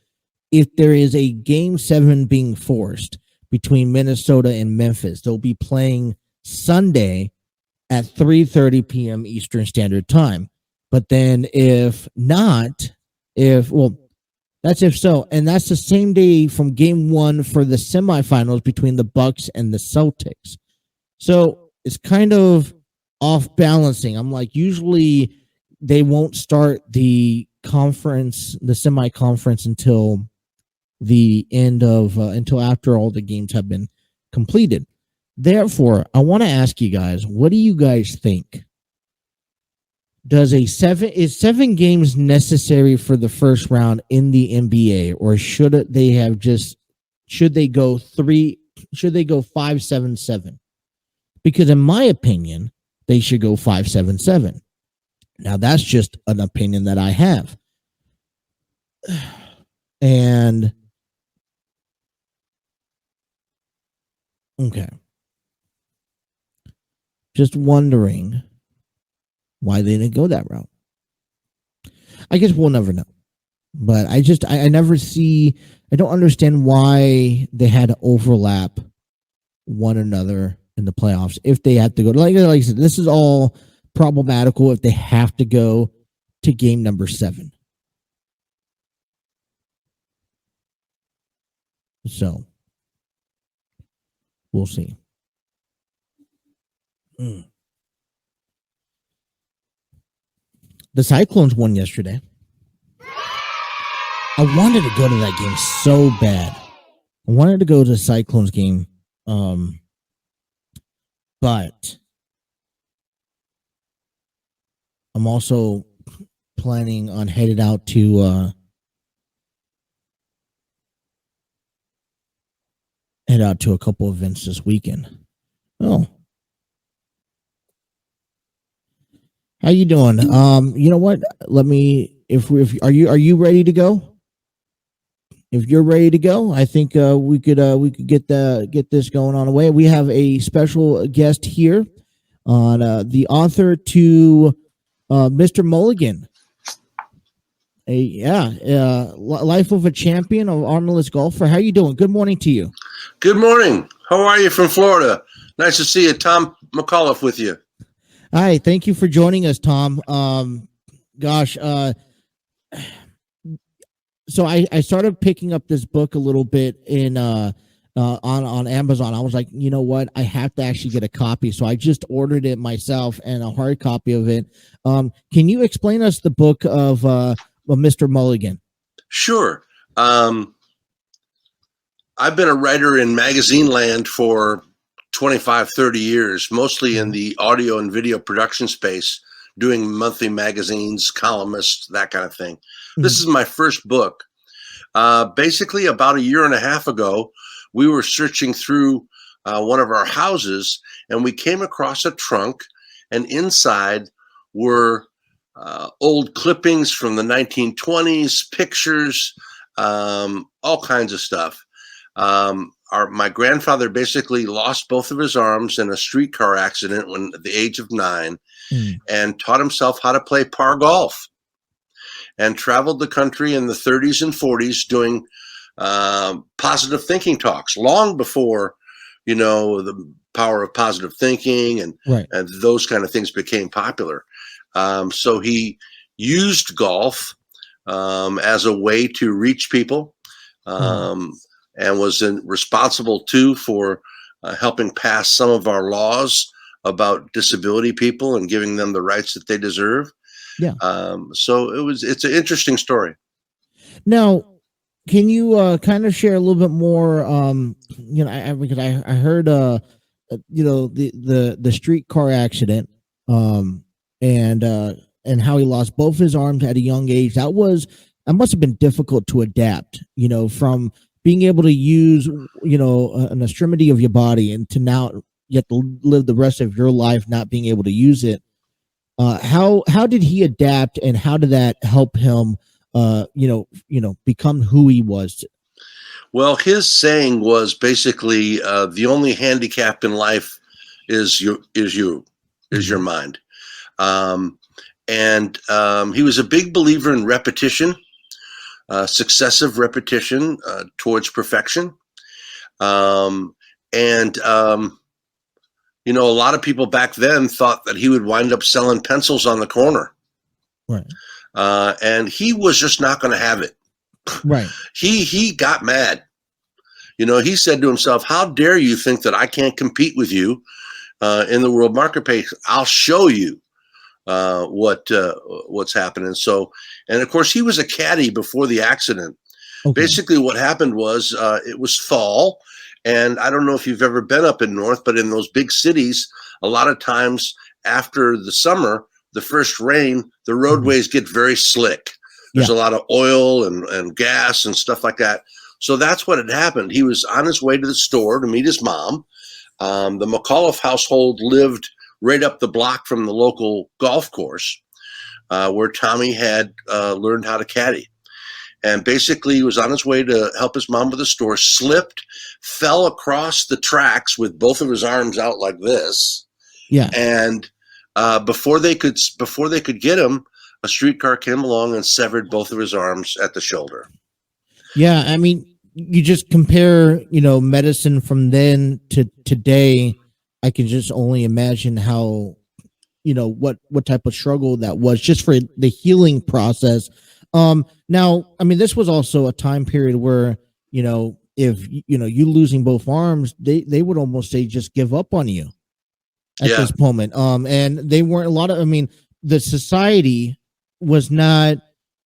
if there is a Game 7 being forced between Minnesota and Memphis, they'll be playing Sunday at 3:30 p.m. Eastern Standard Time. But then if not, that's if so. And that's the same day from Game 1 for the semifinals between the Bucks and the Celtics. So it's kind of off balancing. I'm like, usually they won't start the conference, the semi-conference, until the end of, until after all the games have been completed. Therefore, I want to ask you guys, what do you guys think? Is 7 games necessary for the first round in the NBA, or should they go 5-7-7? Because in my opinion, they should go 5-7-7. Now that's just an opinion that I have. And okay. Just wondering why they didn't go that route. I guess we'll never know. But I don't understand why they had to overlap one another in the playoffs if they have to go. Like I said, this is all problematical if they have to go to game number 7. So, we'll see. The Cyclones won yesterday. I wanted to go to that game so bad. I wanted to go to the Cyclones game, but I'm also planning on headed out to a couple events this weekend. Oh. How you doing? You know what? Let me. Are you ready to go? If you're ready to go, I think we could get this going on the way. We have a special guest here on the author to Mr. Mulligan. Life of a Champion, of armless golfer. How you doing? Good morning to you. Good morning. How are you from Florida? Nice to see you. Tom McAuliffe with you. Hi, thank you for joining us, Tom. So I started picking up this book a little bit in on Amazon. I was like, you know what? I have to actually get a copy. So I just ordered it myself and a hard copy of it. Can you explain us the book of Mr. Mulligan? Sure. I've been a writer in magazine land for 25, 30 years, mostly in the audio and video production space, doing monthly magazines, columnists, that kind of thing. Mm-hmm. This is my first book. Basically, about a year and a half ago, we were searching through one of our houses, and we came across a trunk, and inside were old clippings from the 1920s, pictures, all kinds of stuff. My grandfather basically lost both of his arms in a streetcar accident when at the age of 9, and taught himself how to play par golf, and traveled the country in the 30s and 40s doing positive thinking talks, long before, the power of positive thinking and those kind of things became popular. So he used golf as a way to reach people, and was responsible too for helping pass some of our laws about disability people and giving them the rights that they deserve. Yeah. So it's an interesting story. Now, can you kind of share a little bit more? Because I heard the streetcar accident, and how he lost both his arms at a young age. That must have been difficult to adapt, from being able to use, an extremity of your body, and to now you have to live the rest of your life not being able to use it. How did he adapt, and how did that help him, become who he was? Well, his saying was basically, the only handicap in life is your mind. And he was a big believer in repetition, successive repetition towards perfection. A lot of people back then thought that he would wind up selling pencils on the corner. Right. And he was just not going to have it. Right. He got mad. He said to himself, how dare you think that I can't compete with you in the world marketplace? I'll show you what's happening. So, and of course he was a caddy before the accident. Okay. Basically what happened was, it was fall, and I don't know if you've ever been up in North, but in those big cities, a lot of times after the summer, the first rain, the roadways get very slick. There's a lot of oil and gas and stuff like that. So that's what had happened. He was on his way to the store to meet his mom. The McAuliffe household lived right up the block from the local golf course, where Tommy had learned how to caddy. And basically he was on his way to help his mom with the store, slipped, fell across the tracks with both of his arms out like this. Yeah. And before they could get him, a streetcar came along and severed both of his arms at the shoulder. Yeah, I mean, you just compare, medicine from then to today. I can just only imagine how, what type of struggle that was just for the healing process. Now, I mean, this was also a time period where, if, you losing both arms, they would almost say, just give up on you at this moment. And they weren't the society was not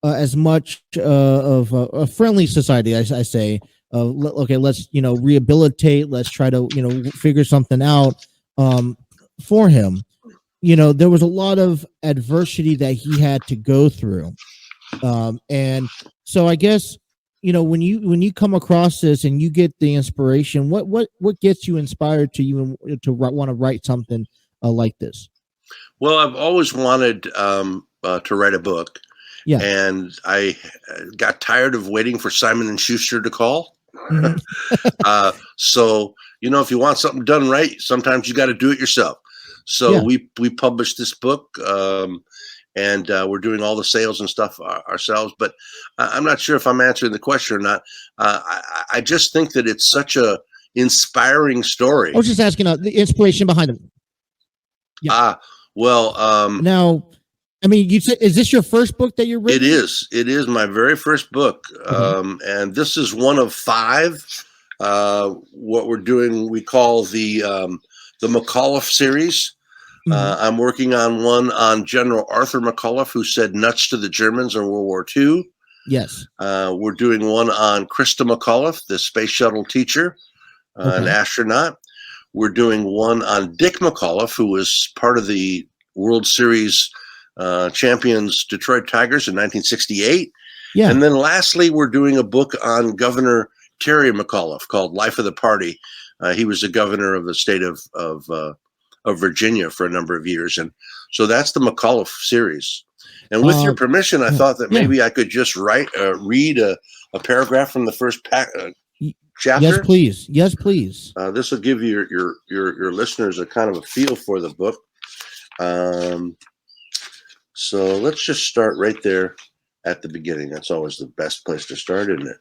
as much of a friendly society, I say. Okay, let's rehabilitate. Let's try to figure something out for him. There was a lot of adversity that he had to go through, and so I guess when you come across this and you get the inspiration, what gets you inspired to even to want to write something like this? Well, I've always wanted to write a book. Yeah. And I got tired of waiting for Simon & Schuster to call. Mm-hmm. So, if you want something done right, sometimes you got to do it yourself. So we published this book, and we're doing all the sales and stuff ourselves. But I'm not sure if I'm answering the question or not. I just think that it's such a inspiring story. I was just asking the inspiration behind it. Yeah. Now, I mean, you said, is this your first book that you're reading? It is. It is my very first book. And this is one of 5 what we're doing, we call the McAuliffe series. I'm working on one on General Arthur McAuliffe, who said nuts to the Germans in World War II. Yes. We're doing one on Krista McAuliffe, the space shuttle teacher, an astronaut. We're doing one on Dick McAuliffe, who was part of the World Series champions Detroit Tigers in 1968. Yeah. And then lastly, we're doing a book on Governor Terry McAuliffe called Life of the Party. He was the governor of the state of Virginia for a number of years. And so that's the McAuliffe series. And with your permission, I thought that maybe I could just read a paragraph from the first chapter. Yes, please. Yes, please. This will give your listeners a kind of a feel for the book. So let's just start right there at the beginning. That's always the best place to start, isn't it?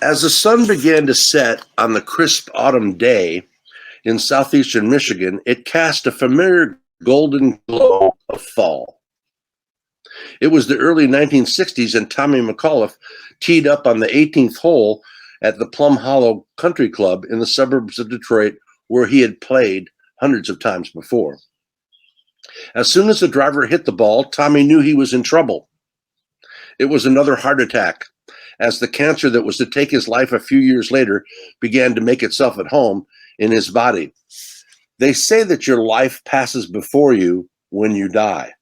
As the sun began to set on the crisp autumn day in southeastern Michigan, it cast a familiar golden glow of fall. It was the early 1960s, and Tommy McAuliffe teed up on the 18th hole at the Plum Hollow Country Club in the suburbs of Detroit, where he had played hundreds of times before. As soon as the driver hit the ball, Tommy knew he was in trouble. It was another heart attack, as the cancer that was to take his life a few years later began to make itself at home in his body. They say that your life passes before you when you die. ...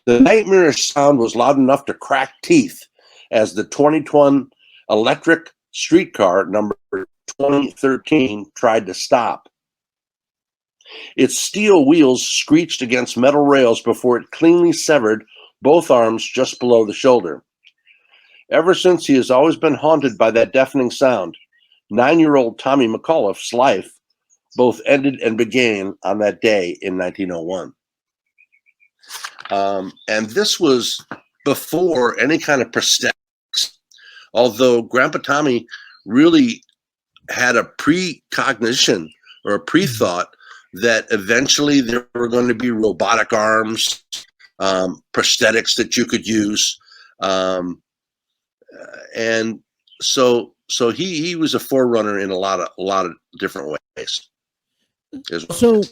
The nightmarish sound was loud enough to crack teeth as the 2021 electric streetcar number 2013 tried to stop. Its steel wheels screeched against metal rails before it cleanly severed both arms just below the shoulder. Ever since, he has always been haunted by that deafening sound. 9-year-old Tommy McAuliffe's life both ended and began on that day in 1901. And this was before any kind of prosthetics, although Grandpa Tommy really had a precognition or a pre-thought that eventually there were going to be robotic arms, prosthetics that you could use. And so he was a forerunner in a lot of different ways. So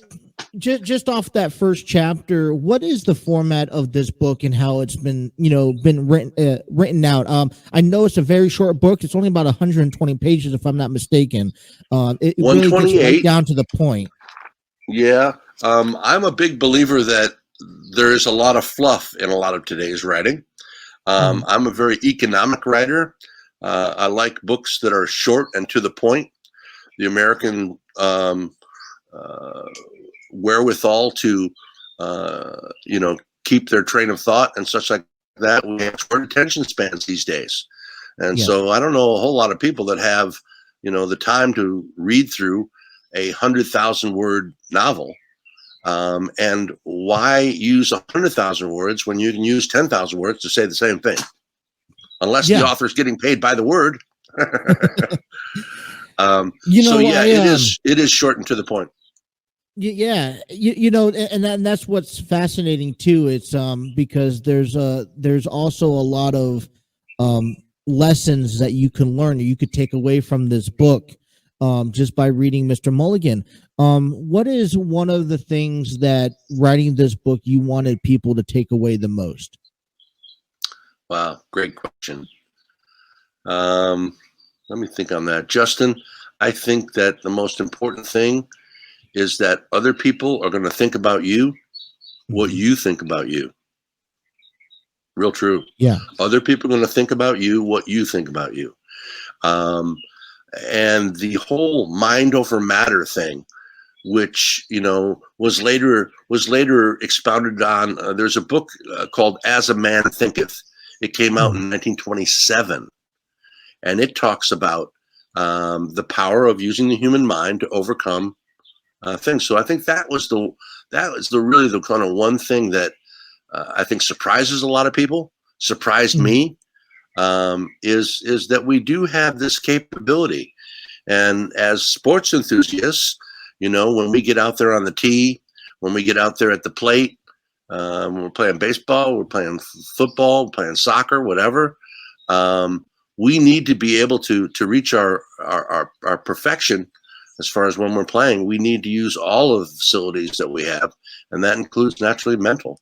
just off that first chapter, what is the format of this book and how it's been written out? I know it's a very short book. It's only about 120 pages, if I'm not mistaken. It really gets right down to the point. Yeah. I'm a big believer that there is a lot of fluff in a lot of today's writing. I'm a very economic writer. I like books that are short and to the point. The American wherewithal to keep their train of thought and such like that. We have short attention spans these days, and so I don't know a whole lot of people that have the time to read through 100,000 word novel. And why use 100,000 words when you can use 10,000 words to say the same thing, unless the author's getting paid by the word. It is short and to the point. Yeah, and that's what's fascinating too. It's because there's also a lot of lessons that you can learn, or you could take away from this book just by reading Mr. Mulligan. What is one of the things that writing this book you wanted people to take away the most? Wow, great question. Let me think on that. Justin, I think that the most important thing is that other people are going to think about you what you think about you. Real true. Yeah. Other people are going to think about you what you think about you. And the whole mind over matter thing, which was later expounded on. There's a book called As a Man Thinketh. It came out in 1927, and it talks about the power of using the human mind to overcome things. So I think that was really the kind of one thing that I think surprises a lot of people. Surprised me. Is that we do have this capability, and as sports enthusiasts, when we get out there on the tee, when we get out there at the plate, we're playing baseball, we're playing football, we're playing soccer, whatever. We need to be able to reach our perfection as far as when we're playing. We need to use all of the facilities that we have, and that includes naturally mental.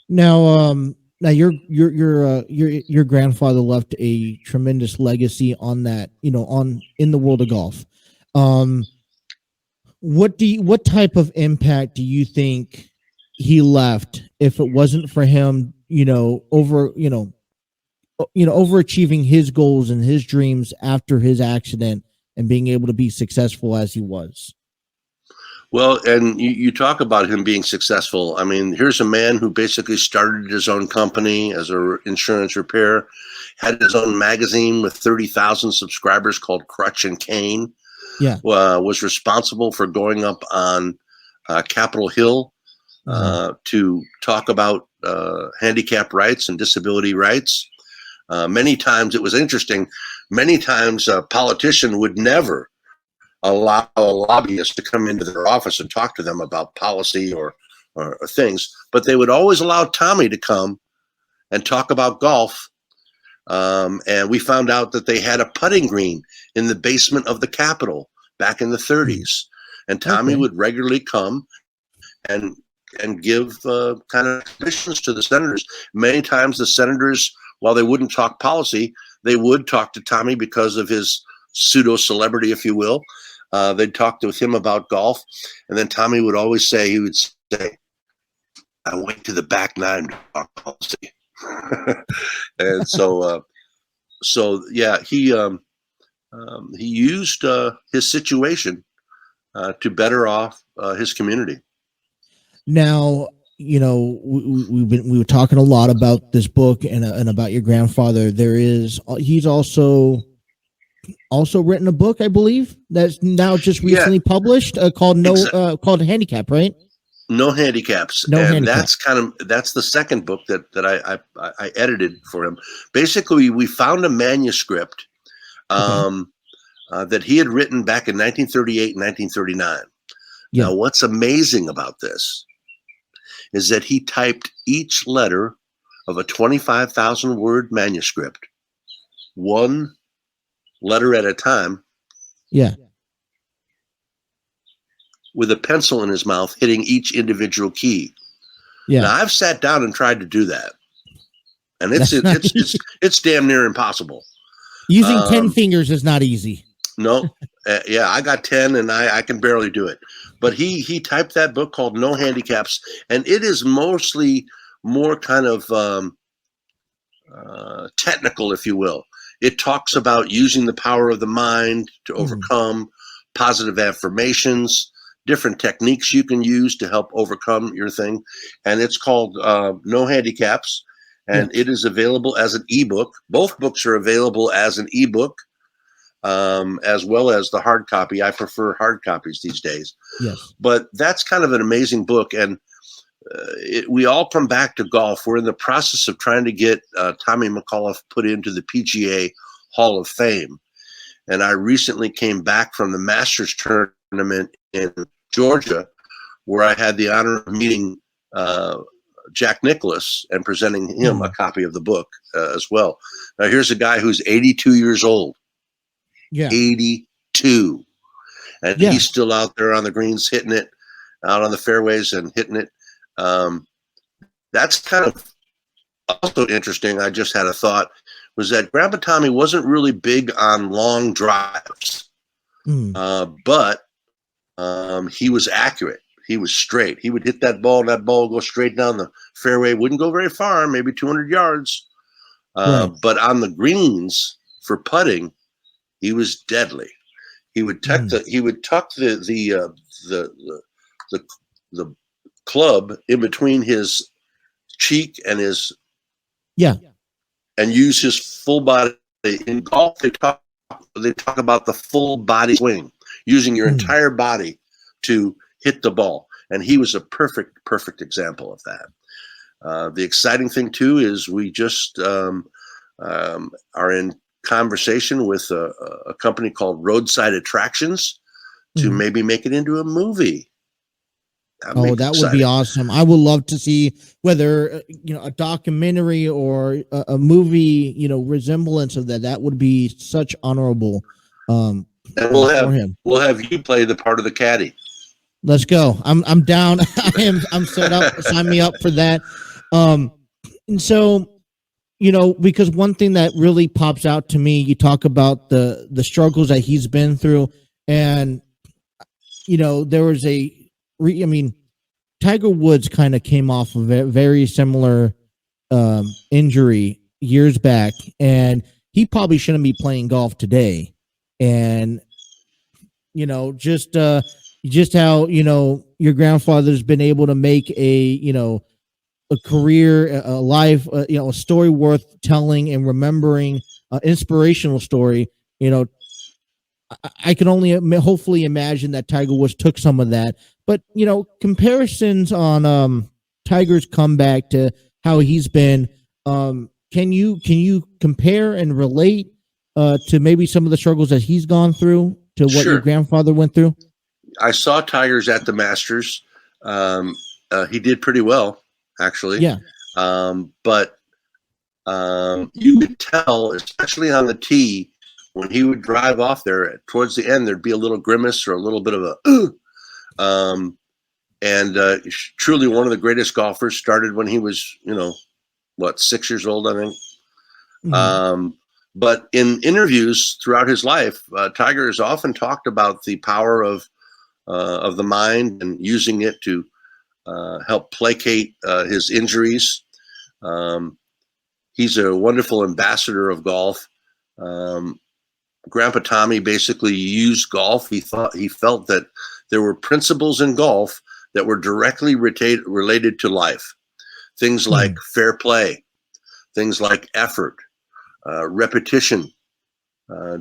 Now, your grandfather left a tremendous legacy on that, in the world of golf. What type of impact do you think he left if it wasn't for him, overachieving his goals and his dreams after his accident and being able to be successful as he was? Well, and you talk about him being successful. I mean, here's a man who basically started his own company as an insurance repair, had his own magazine with 30,000 subscribers called Crutch and Cane. Yeah. Was responsible for going up on Capitol Hill to talk about handicap rights and disability rights. Many times it was interesting. Many times a politician would never allow a lobbyist to come into their office and talk to them about policy or things, but they would always allow Tommy to come and talk about golf. And we found out that they had a putting green in the basement of the Capitol back in the 30s. And Tommy would regularly come and give kind of commissions to the senators. Many times the senators, while they wouldn't talk policy, they would talk to Tommy because of his pseudo-celebrity, if you will. They'd talk to him about golf. And then Tommy would always say, I went to the back nine to talk policy. And so yeah, he used his situation to better off his community. Now, we were talking a lot about this book and about your grandfather. He's also written a book, I believe, that's now just recently published called Handicap, right? No Handicaps. That's the second book that I edited for him. Basically, we found a manuscript that he had written back in 1938 and 1939. Yeah. Now, what's amazing about this is that he typed each letter of a 25,000 word manuscript, one letter at a time. Yeah. With a pencil in his mouth, hitting each individual key. Yeah. Now, I've sat down and tried to do that, and it's damn near impossible. Using 10 fingers is not easy. No, yeah, I got 10, and I can barely do it. But he typed that book called No Handicaps, and it is mostly more kind of technical, if you will. It talks about using the power of the mind to overcome, positive affirmations, different techniques you can use to help overcome your thing. And it's called No Handicaps, and it is available as an ebook. Both books are available as an ebook, as well as the hard copy. I prefer hard copies these days. Yes. But that's kind of an amazing book. And we all come back to golf. We're in the process of trying to get Tommy McAuliffe put into the PGA Hall of Fame. And I recently came back from the Masters tournament in Georgia, where I had the honor of meeting Jack Nicklaus and presenting him a copy of the book as well. Now, here's a guy who's 82 years old. Yeah. 82. And he's still out there on the greens, hitting it, out on the fairways and hitting it. That's kind of also interesting. I just had a thought, was that Grandpa Tommy wasn't really big on long drives, but he was accurate. He was straight. He would hit that ball, and that ball would go straight down the fairway. Wouldn't go very far, maybe 200 yards. But on the greens for putting, he was deadly. He would tuck the club in between his cheek and his and use his full body. In golf, they talk about the full body swing, using your entire body to hit the ball. And he was a perfect example of that. The exciting thing too is we just are in conversation with a company called Roadside Attractions to maybe make it into a movie. That would be awesome. I would love to see whether a documentary or a movie, resemblance of that. That would be such honorable. And we'll have you play the part of the caddy. Let's go. I'm down. I'm set up. Sign me up for that. And so, because one thing that really pops out to me, you talk about the struggles that he's been through, and there was Tiger Woods kind of came off of a very similar injury years back, and he probably shouldn't be playing golf today. And just how your grandfather's been able to make a career, a life, a story worth telling and remembering, inspirational story. I can only hopefully imagine that Tiger Woods took some of that, but comparisons on Tiger's comeback to how he's been. Can you compare and relate to maybe some of the struggles that he's gone through to what your grandfather went through? I saw Tiger's at the Masters. He did pretty well, actually. Yeah. But you could tell, especially on the tee, when he would drive off there towards the end, there'd be a little grimace or a little bit of a, truly one of the greatest golfers. Started when he was, 6 years old, I think. Mm-hmm. But in interviews throughout his life, Tiger has often talked about the power of the mind and using it to help placate his injuries. He's a wonderful ambassador of golf. Grandpa Tommy basically used golf. He felt that there were principles in golf that were directly related to life. Things like fair play, things like effort, repetition,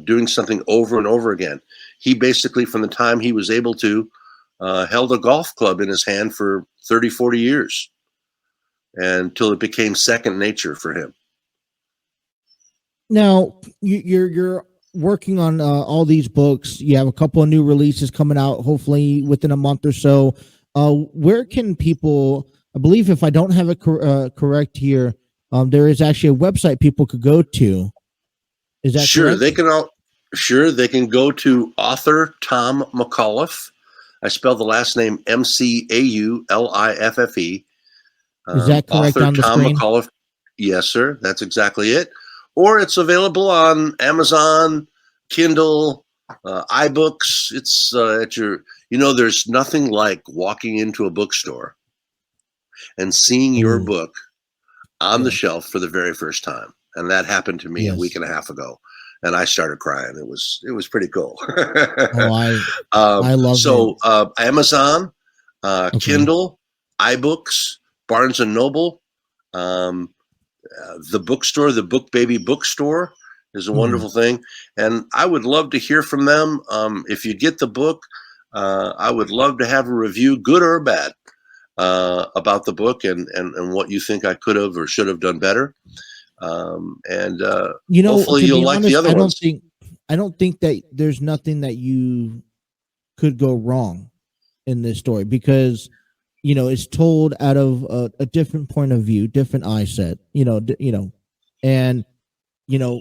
doing something over and over again. He basically, from the time he was able to, held a golf club in his hand for 30, 40 years until it became second nature for him. Now, you're working on all these books. You have a couple of new releases coming out, hopefully within a month or so. Where can people, I believe if I don't have it correct here, there is actually a website people could go to. Is that correct? They can go to author Tom McAuliffe. I spelled the last name McAuliffe. Is that correct author on the Tom screen? McAuliffe. Yes, sir. That's exactly it. Or it's available on Amazon, Kindle, iBooks. It's at your. There's nothing like walking into a bookstore and seeing your book on the shelf for the very first time, and that happened to me a week and a half ago, and I started crying. It was pretty cool. I love so it. Amazon, Kindle, iBooks, Barnes and Noble. The bookstore, the Book Baby bookstore, is a wonderful thing. And I would love to hear from them. If you get the book, I would love to have a review, good or bad, about the book and what you think I could have or should have done better. Hopefully you'll like the other ones. I don't think that there's nothing that you could go wrong in this story because it's told out of a different point of view, different eye set, and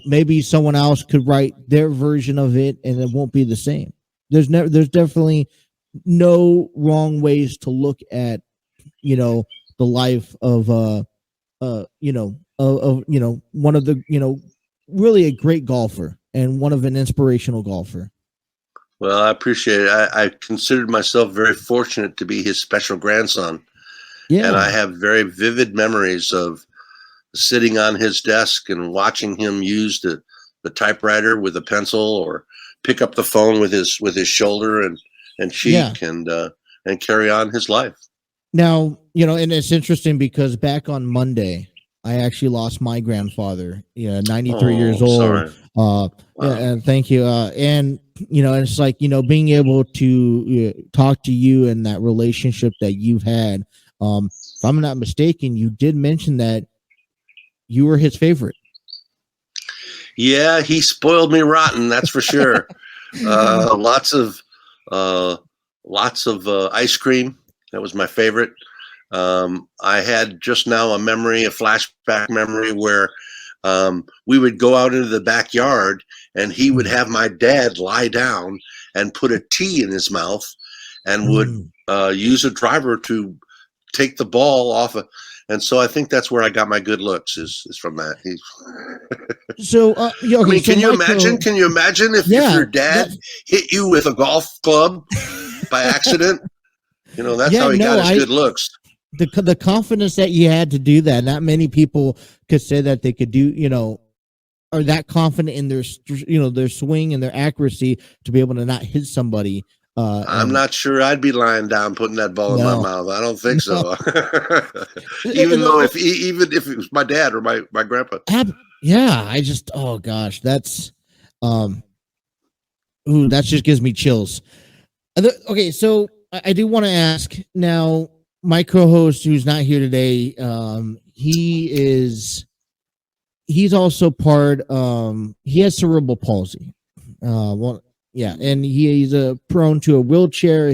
maybe someone else could write their version of it and it won't be the same. There's definitely no wrong ways to look at, the life of, one of the, really a great golfer and one of an inspirational golfer. Well, I appreciate it. I considered myself very fortunate to be his special grandson. Yeah. And I have very vivid memories of sitting on his desk and watching him use the typewriter with a pencil or pick up the phone with his shoulder and cheek and carry on his life. Now, and it's interesting because back on Monday, I actually lost my grandfather, 93 years old. Sorry. Wow. And thank you. And it's like, being able to talk to you and that relationship that you've had. If I'm not mistaken, you did mention that you were his favorite. Yeah, he spoiled me rotten. That's for sure. Lots of ice cream That was my favorite. I had just now a flashback memory where we would go out into the backyard and he would have my dad lie down and put a T in his mouth and would use a driver to take the ball off. And so I think that's where I got my good looks is from that. So, okay, I mean, so can you Michael, imagine? Can you imagine if your dad hit you with a golf club by accident? That's how he got his good looks. The confidence that you had to do that. Not many people could say that they could do, are that confident in their swing and their accuracy to be able to not hit somebody. I'm not sure I'd be lying down putting that ball in my mouth. I don't think so. even if it was my dad or my grandpa. Yeah, oh gosh, that's that just gives me chills. Okay, so I do want to ask now, my co-host who's not here today, he's also part, he has cerebral palsy. Yeah, and he's prone to a wheelchair.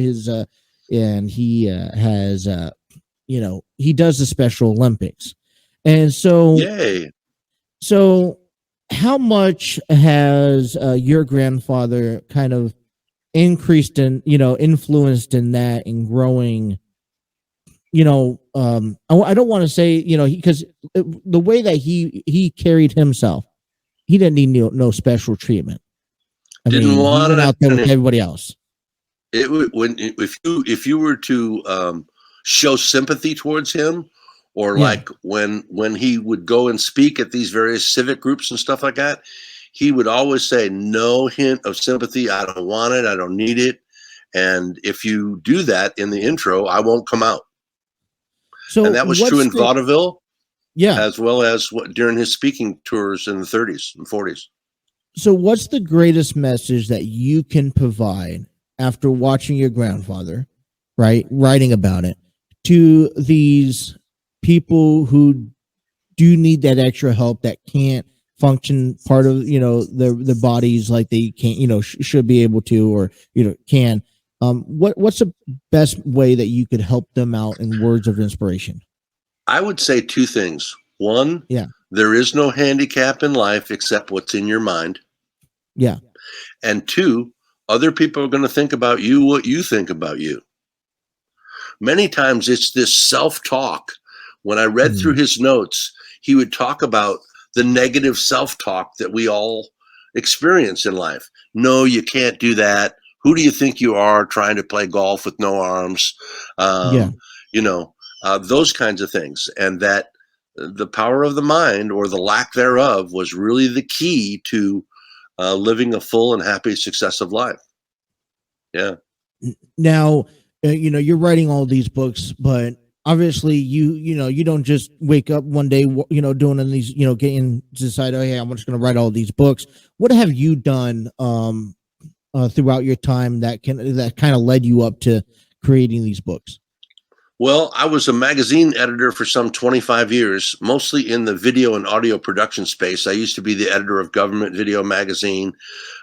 And he has he does the Special Olympics, and so yay. So, how much has your grandfather kind of increased in influenced in that and growing? I don't want to say because the way that he carried himself, he didn't need no special treatment. He went out there with everybody else. If you were to show sympathy towards him, or like when he would go and speak at these various civic groups and stuff like that, he would always say, "No hint of sympathy. I don't want it. I don't need it. And if you do that in the intro, I won't come out." So, and that was true in vaudeville, as well as during his speaking tours in the 30s and 40s. So what's the greatest message that you can provide after watching your grandfather, writing about it, to these people who do need that extra help, that can't function part of, their bodies like they can't, should be able to, or, can? What's the best way that you could help them out in words of inspiration? I would say two things. One, there is no handicap in life except what's in your mind. Yeah. And two, other people are going to think about you what you think about you. Many times it's this self-talk. When I read through his notes, he would talk about the negative self-talk that we all experience in life. No, you can't do that. Who do you think you are, trying to play golf with no arms? Those kinds of things. And that the power of the mind, or the lack thereof, was really the key to living a full and happy, successive life. Yeah. Now, you're writing all these books, but obviously you don't just wake up one day, doing these, getting to decide, oh, hey, I'm just going to write all these books. What have you done throughout your time that kind of led you up to creating these books? Well, I was a magazine editor for some 25 years, mostly in the video and audio production space. I used to be the editor of Government Video Magazine,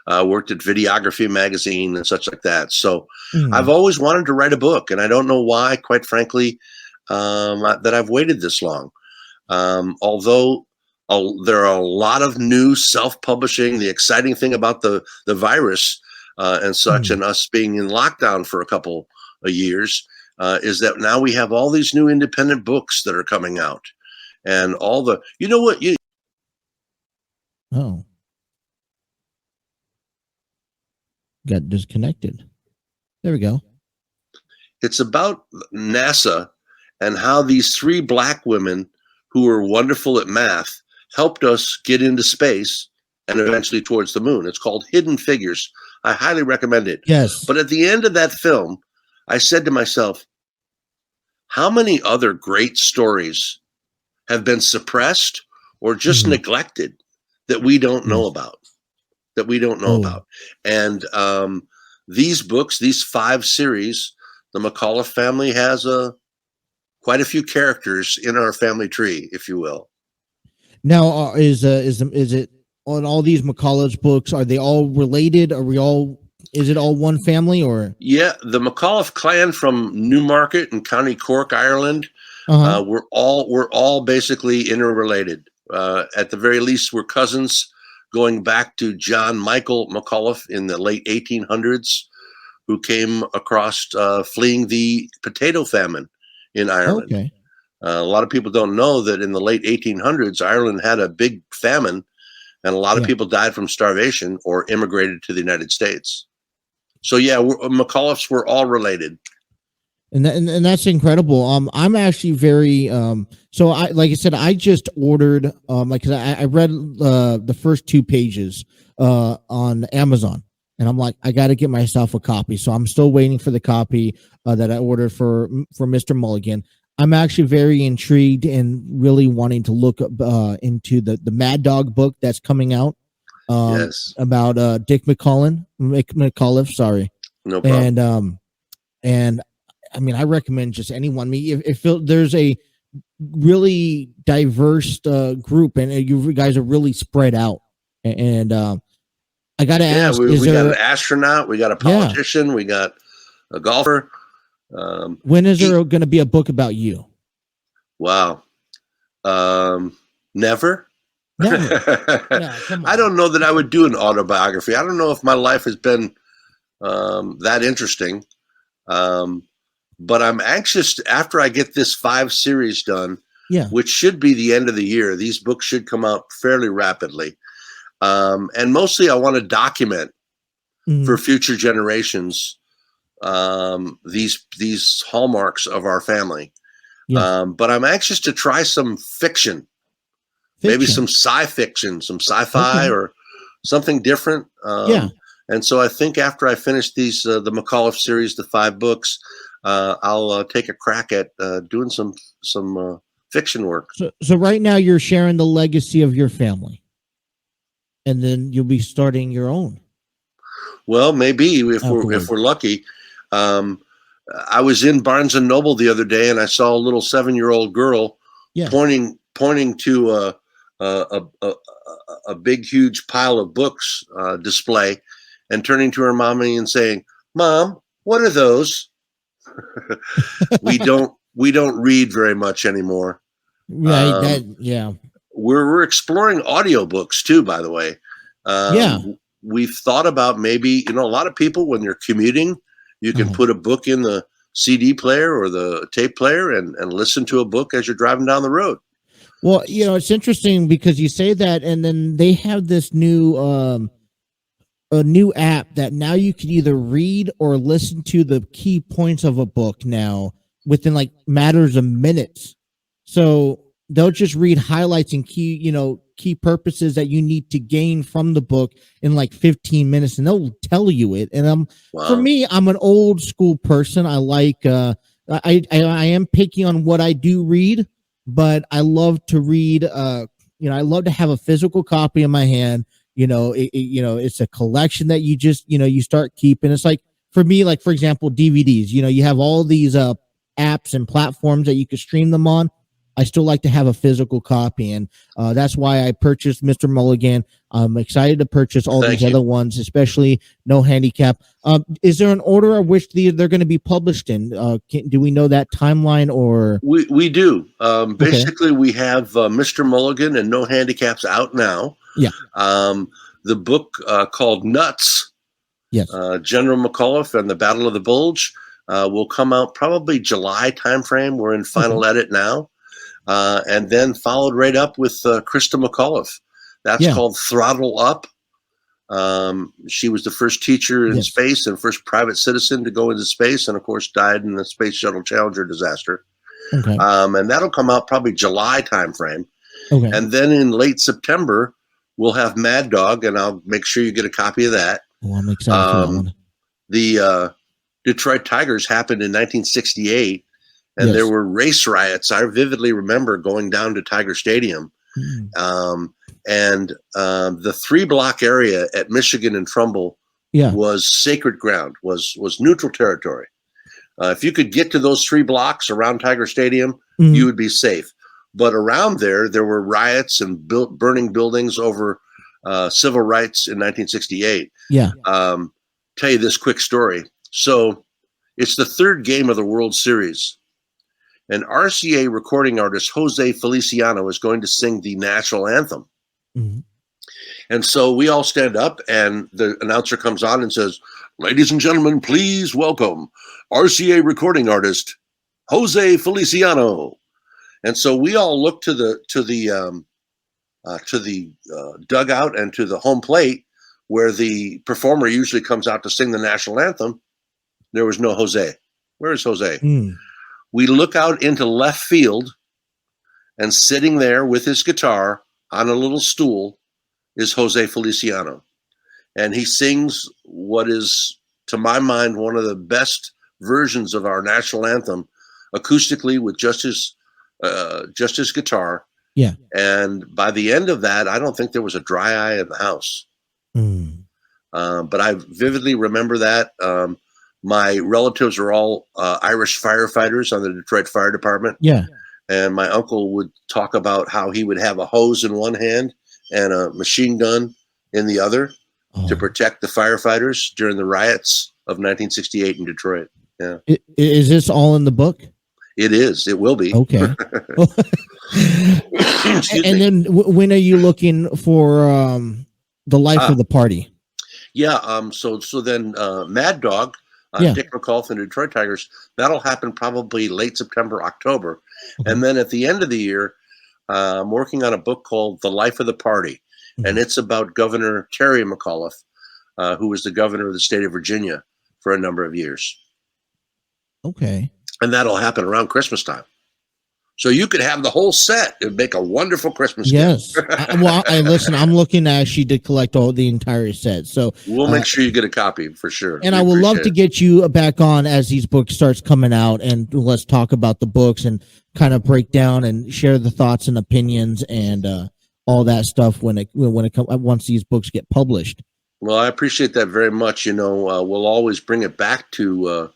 worked at Videography Magazine and such like that. So I've always wanted to write a book, and I don't know why, quite frankly, that I've waited this long. Although there are a lot of new self-publishing. The exciting thing about the virus and such, and us being in lockdown for a couple of years, is that now we have all these new independent books that are coming out, and all the, got disconnected. There we go. It's about NASA and how these three black women who were wonderful at math helped us get into space and eventually towards the moon. It's called Hidden Figures. I highly recommend it. Yes. But at the end of that film, I said to myself, how many other great stories have been suppressed or just neglected that we don't know about, And these books, these 5 series, the McAuliffe family has quite a few characters in our family tree, if you will. Now, is it on all these McAuliffe books? Are they all related? Are we all is it all one family or? Yeah, the McAuliffe clan from Newmarket in County Cork, Ireland. Uh-huh. We're all basically interrelated. At the very least, we're cousins, going back to John Michael McAuliffe in the late 1800s, who came across fleeing the potato famine in Ireland. Okay. A lot of people don't know that in the late 1800s, Ireland had a big famine, and a lot of people died from starvation or immigrated to the United States. So yeah, McAuliffes were all related. And that's incredible. I'm actually very so I like I said, I just ordered because I read the first 2 pages on Amazon, and I'm like, I got to get myself a copy. So I'm still waiting for the copy that I ordered for Mr. Mulligan. I'm actually very intrigued and really wanting to look into the Mad Dog book that's coming out. Yes. About Dick McAuliffe, sorry. No problem. And I mean, I recommend just anyone. If there's a really diverse group, and you guys are really spread out, and I got to ask: we got an astronaut, we got a politician, we got a golfer. When is there going to be a book about you? Wow, never. Yeah, I don't know that I would do an autobiography. I don't know if my life has been that interesting. But I'm anxious after I get this 5 series done, which should be the end of the year. These books should come out fairly rapidly. And mostly I want to document for future generations these hallmarks of our family. But I'm anxious to try some fiction. Maybe some sci-fiction, some sci-fi or something different. And so I think after I finish these, the McAuliffe series, the 5 books, I'll take a crack at doing some fiction work. So right now you're sharing the legacy of your family, and then you'll be starting your own. Well, maybe if we're lucky. I was in Barnes and Noble the other day, and I saw a little 7-year-old girl pointing to a big, huge pile of books display, and turning to her mommy and saying, "Mom, what are those?" we don't read very much anymore. Right. We're exploring audiobooks too, by the way. We've thought about maybe, a lot of people, when they're commuting, you can put a book in the CD player or the tape player and listen to a book as you're driving down the road. Well, it's interesting because you say that, and then they have this new a new app that now you can either read or listen to the key points of a book now within like matters of minutes. So they'll just read highlights and key purposes that you need to gain from the book in like 15 minutes, and they'll tell you it. And for me, I'm an old school person. I like I am picky on what I do read, but I love to read. I love to have a physical copy in my hand. It's a collection that you just, you start keeping. It's like, for me, like, for example, DVDs, you have all these apps and platforms that you can stream them on. I still like to have a physical copy, and that's why I purchased Mr. Mulligan. I'm excited to purchase all these other ones, especially No Handicap. Is there an order of which they're going to be published in? Do we know that timeline? Or we do. Basically, we have Mr. Mulligan and No Handicaps out now. Yeah. The book called Nuts, General McAuliffe and the Battle of the Bulge, will come out probably July timeframe. We're in final edit now. And then followed right up with Krista McAuliffe. That's called Throttle Up. She was the first teacher in space and first private citizen to go into space, and of course died in the Space Shuttle Challenger disaster. And that'll come out probably July timeframe. And then in late September, we'll have Mad Dog, and I'll make sure you get a copy of that. Oh, I'm excited for that one. The Detroit Tigers happened in 1968. And there were race riots. I vividly remember going down to Tiger Stadium. And the 3-block area at Michigan and Trumbull was sacred ground, was neutral territory. If you could get to those 3 blocks around Tiger Stadium, you would be safe. But around there were riots and burning buildings over civil rights in 1968. tell you this quick story. So it's the third game of the World Series. And RCA recording artist Jose Feliciano is going to sing the national anthem. Mm-hmm. And so we all stand up, and the announcer comes on and says, "Ladies and gentlemen, please welcome RCA recording artist Jose Feliciano." And so we all look to the dugout and to the home plate where the performer usually comes out to sing the national anthem. There was no Jose. Where is Jose? We look out into left field, and sitting there with his guitar on a little stool is Jose Feliciano. And he sings what is, to my mind, one of the best versions of our national anthem, acoustically with just his guitar. Yeah. And by the end of that, I don't think there was a dry eye in the house. But I vividly remember that. My relatives are all Irish firefighters on the Detroit Fire Department. Yeah. And my uncle would talk about how he would have a hose in one hand and a machine gun in the other to protect the firefighters during the riots of 1968 in Detroit. Yeah. Is this all in the book? It is. It will be. Okay. And then when are you looking for the life of the party? Yeah. So then Mad Dog, Dick McAuliffe and Detroit Tigers, that'll happen probably late September, October. Okay. And then at the end of the year, I'm working on a book called The Life of the Party. And it's about Governor Terry McAuliffe, who was the governor of the state of Virginia for a number of years. Okay. And that'll happen around Christmas time. So you could have the whole set. It would make a wonderful Christmas gift. Yes. Listen, I'm looking actually to collect the entire set. So we'll make sure you get a copy for sure. And I would love to get you back on as these books starts coming out, and let's talk about the books and kind of break down and share the thoughts and opinions and all that stuff when it comes once these books get published. Well, I appreciate that very much. We'll always bring it back to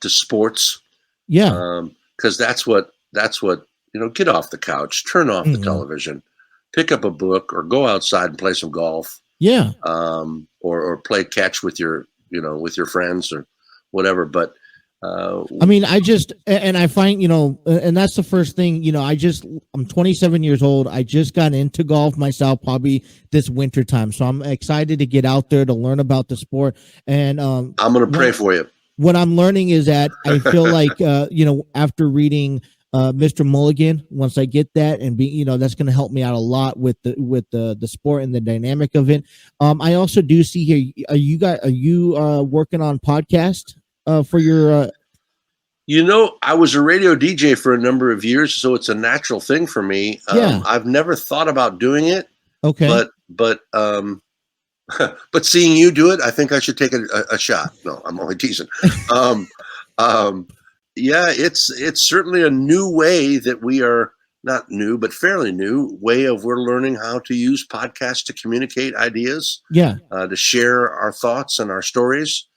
sports. Yeah. Because that's what, get off the couch, turn off the television, pick up a book, or go outside and play some golf. Yeah. Or play catch with your friends or whatever. But I find, and that's the first thing, I'm 27 years old. I just got into golf myself, probably this winter time. So I'm excited to get out there to learn about the sport. And I'm going to pray for you. What I'm learning is that I feel like, after reading Mr. Mulligan, once I get that and that's going to help me out a lot with the sport and the dynamic of it. I also do see here, are you working on podcast for your, I was a radio DJ for a number of years, so it's a natural thing for me. I've never thought about doing it. Okay. But seeing you do it, I think I should take a shot. No, I'm only teasing. It's certainly a new way that we are, not new, but fairly new way of we're learning how to use podcasts to communicate ideas. Yeah. To share our thoughts and our stories.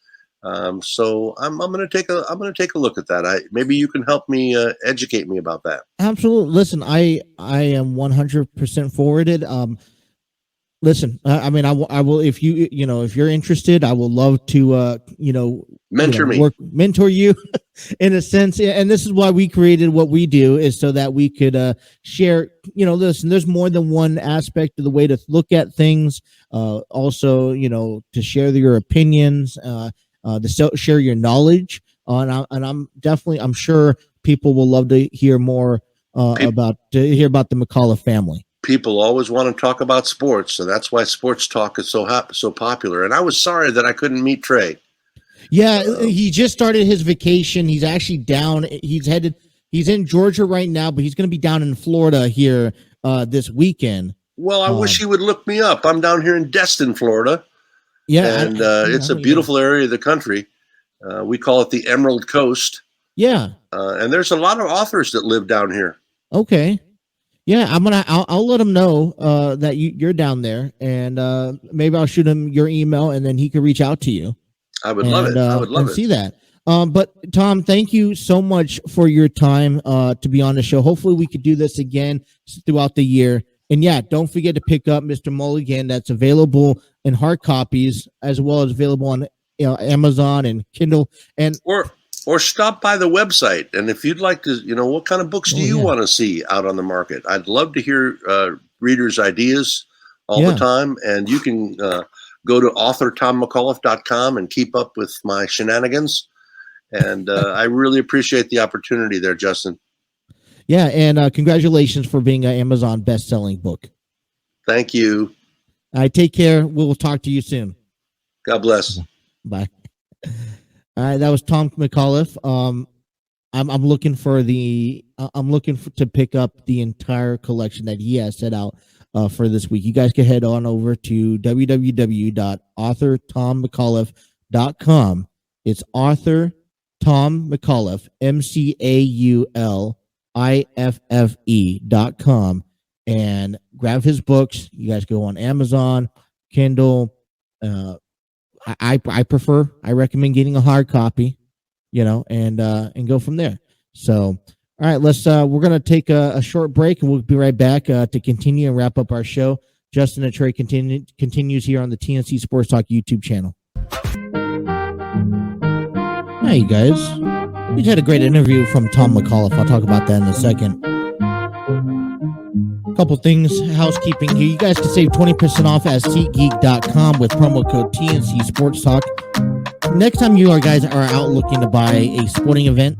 So I'm going to take a look at that. Maybe you can help me educate me about that. Absolutely. Listen, I am 100% forwarded. Listen, I will, if you're interested, I will love to, mentor you in a sense. And this is why we created what we do, is so that we could share, listen, there's more than one aspect of the way to look at things. Also, to share your opinions, to share your knowledge. And I'm sure people will love to hear more about the McAuliffe family. People always want to talk about sports, so that's why sports talk is so popular. And I was sorry that I couldn't meet Trey. Yeah, he just started his vacation. He's actually down. He's in Georgia right now, but he's going to be down in Florida here this weekend. Well, I wish he would look me up. I'm down here in Destin, Florida. Yeah, and it's a beautiful area of the country. We call it the Emerald Coast. Yeah, and there's a lot of authors that live down here. Okay. Yeah, I'll let him know that you're down there, and maybe I'll shoot him your email, and then he can reach out to you. I would love it. I would love it. See that. But Tom, thank you so much for your time to be on the show. Hopefully we could do this again throughout the year. And yeah, don't forget to pick up Mr. Mulligan. That's available in hard copies as well as available on Amazon and Kindle, and or stop by the website. And if you'd like to, what kind of books do you want to see out on the market? I'd love to hear readers' ideas all the time. And you can go to authortommccauliffe.com and keep up with my shenanigans. And I really appreciate the opportunity there, Justin. Yeah, and congratulations for being an Amazon best-selling book. Thank you. Take care. We'll talk to you soon. God bless. Bye. All right, that was Tom McAuliffe. I'm looking for to pick up the entire collection that he has set out for this week. You guys can head on over to www.authortommccauliffe.com. It's author Tom McAuliffe, McAuliffe.com, and grab his books. You guys go on Amazon, Kindle. I recommend getting a hard copy, and go from there. So, all right, we're going to take a short break, and we'll be right back to continue and wrap up our show. Justin and Trey continues here on the TNC Sports Talk YouTube channel. Hi, you guys. We just had a great interview from Tom McAuliffe. I'll talk about that in a second. Couple things, housekeeping here. You guys can save 20% off at SeatGeek.com with promo code TNC Sports Talk. Next time you guys are out looking to buy a sporting event,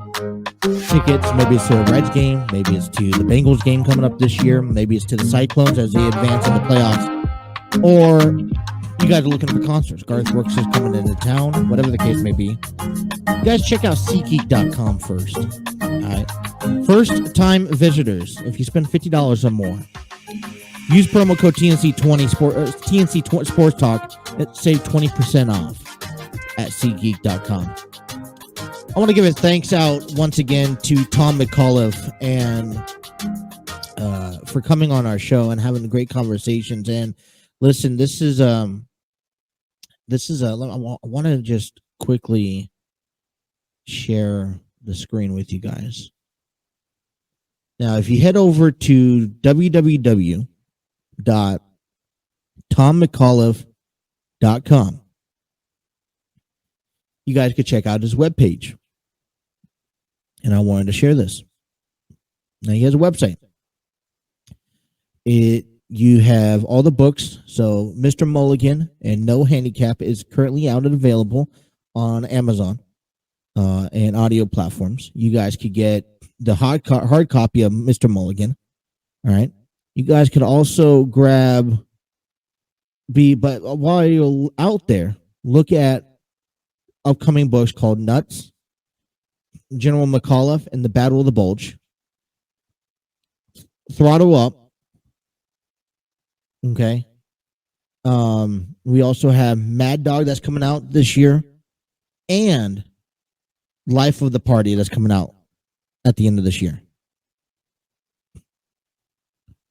tickets, maybe it's to a Reds game, maybe it's to the Bengals game coming up this year, maybe it's to the Cyclones as they advance in the playoffs, or you guys are looking for concerts. Garth Brooks is coming into town, whatever the case may be. You guys check out SeatGeek.com first. All right. First-time visitors, if you spend $50 or more, use promo code TNC20 TNC Sports Talk and save 20% off at SeatGeek.com. I want to give a thanks out once again to Tom McAuliffe and for coming on our show and having great conversations. And listen, I want to just quickly share the screen with you guys. Now, if you head over to www.tommccauliffe.com, you guys could check out his webpage. And I wanted to share this. Now, he has a website. You have all the books. So, Mr. Mulligan and No Handicap is currently out and available on Amazon and audio platforms. You guys could get the hard copy of Mr. Mulligan. All right. You guys could also but while you're out there, look at upcoming books called Nuts, General McAuliffe and the Battle of the Bulge, Throttle Up. Okay. We also have Mad Dog that's coming out this year, and Life of the Party that's coming out at the end of this year.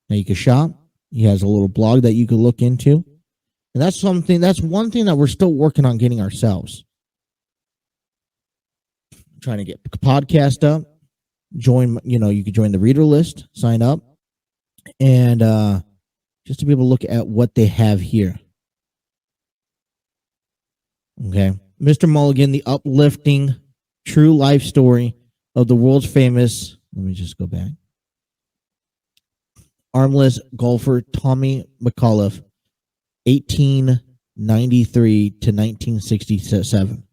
Now you can shop. He has a little blog that you could look into. And that's one thing that we're still working on getting ourselves. Trying to get a podcast up. You could join the reader list, sign up, and just to be able to look at what they have here. Okay. Mr. Mulligan, the uplifting true life story of the world's famous, let me just go back, armless golfer Tommy McAuliffe, 1893 to 1967.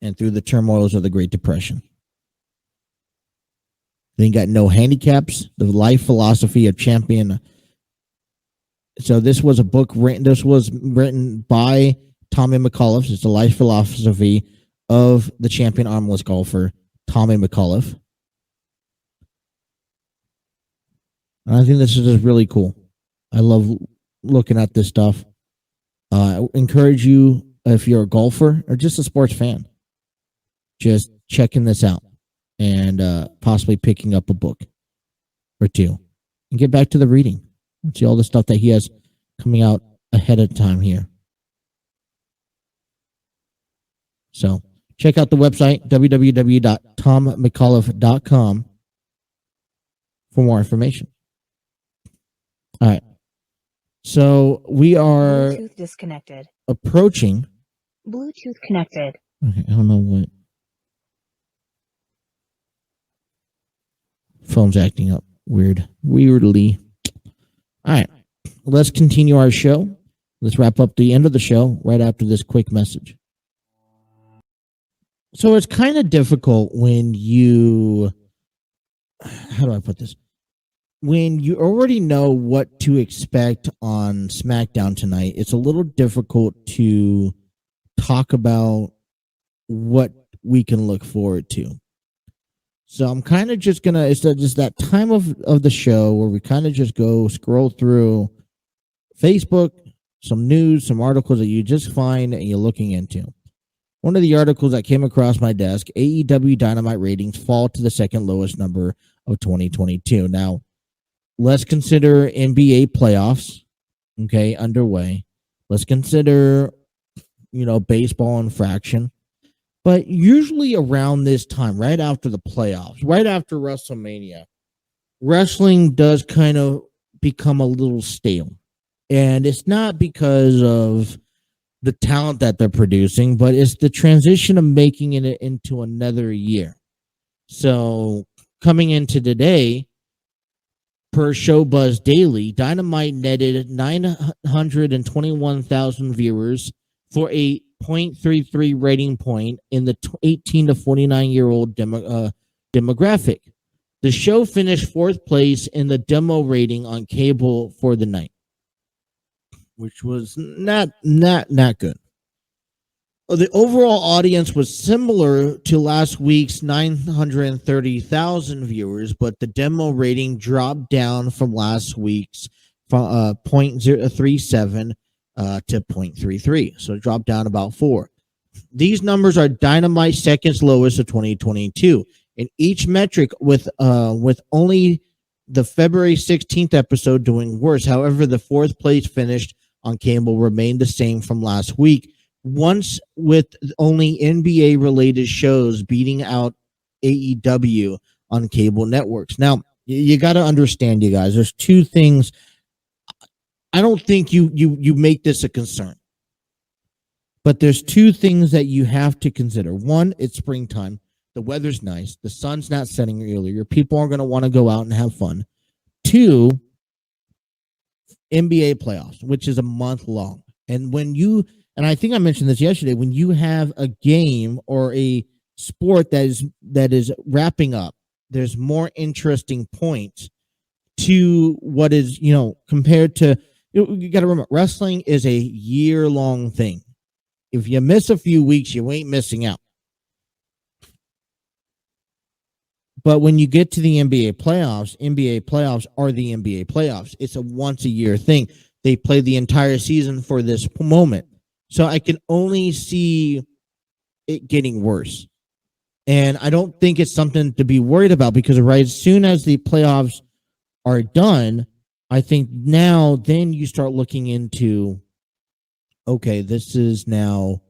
And through the turmoils of the Great Depression. Then you got No Handicaps, the life philosophy of champion. So this was a book written. This was written by Tommy McAuliffe. It's the life philosophy of the champion armless golfer Tommy McAuliffe. And I think this is just really cool. I love looking at this stuff. I encourage you, if you're a golfer or just a sports fan, just checking this out and possibly picking up a book or two and get back to the reading. See all the stuff that he has coming out ahead of time here. So check out the website, www.tommccauliffe.com, for more information. All right. So we are Bluetooth disconnected. approaching. Bluetooth connected. Okay, I don't know what. Phone's acting up weirdly. All right, let's continue our show. Let's wrap up the end of the show right after this quick message. So it's kind of difficult when you, how do I put this? When you already know what to expect on SmackDown tonight, it's a little difficult to talk about what we can look forward to. So I'm kind of just gonna, it's just that time of the show where we kind of just go scroll through Facebook, some news, some articles that you just find and you're looking into. One of the articles that came across my desk, AEW Dynamite ratings fall to the second lowest number of 2022. Now, let's consider NBA playoffs, okay, underway. Let's consider, baseball and fraction. But usually around this time, right after the playoffs, right after WrestleMania, wrestling does kind of become a little stale. And it's not because of the talent that they're producing, but it's the transition of making it into another year. So coming into today, per Showbuzz Daily, Dynamite netted 921,000 viewers for a 0.33 rating point in the 18 to 49-year-old demographic. The show finished fourth place in the demo rating on cable for the night, which was not good. The overall audience was similar to last week's 930,000 viewers, but the demo rating dropped down from last week's 0.037 to 0.33. So it dropped down about 4. These numbers are Dynamite's second lowest of 2022. In each metric with only the February 16th episode doing worse. However, the fourth place finished on cable remained the same from last week, once with only NBA related shows beating out AEW on cable networks. Now, you got to understand, you guys, there's two things. I don't think you make this a concern, but there's two things that you have to consider. One, it's springtime. The weather's nice. The sun's not setting earlier. People are going to want to go out and have fun. Two, NBA playoffs, which is a month long. And and I think I mentioned this yesterday, when you have a game or a sport that is wrapping up, there's more interesting points to what is, compared to, you got to remember, wrestling is a year-long thing. If you miss a few weeks, you ain't missing out. But when you get to the NBA playoffs are the NBA playoffs. It's a once-a-year thing. They play the entire season for this moment. So I can only see it getting worse. And I don't think it's something to be worried about, because right as soon as the playoffs are done, I think now then you start looking into, okay, this is now,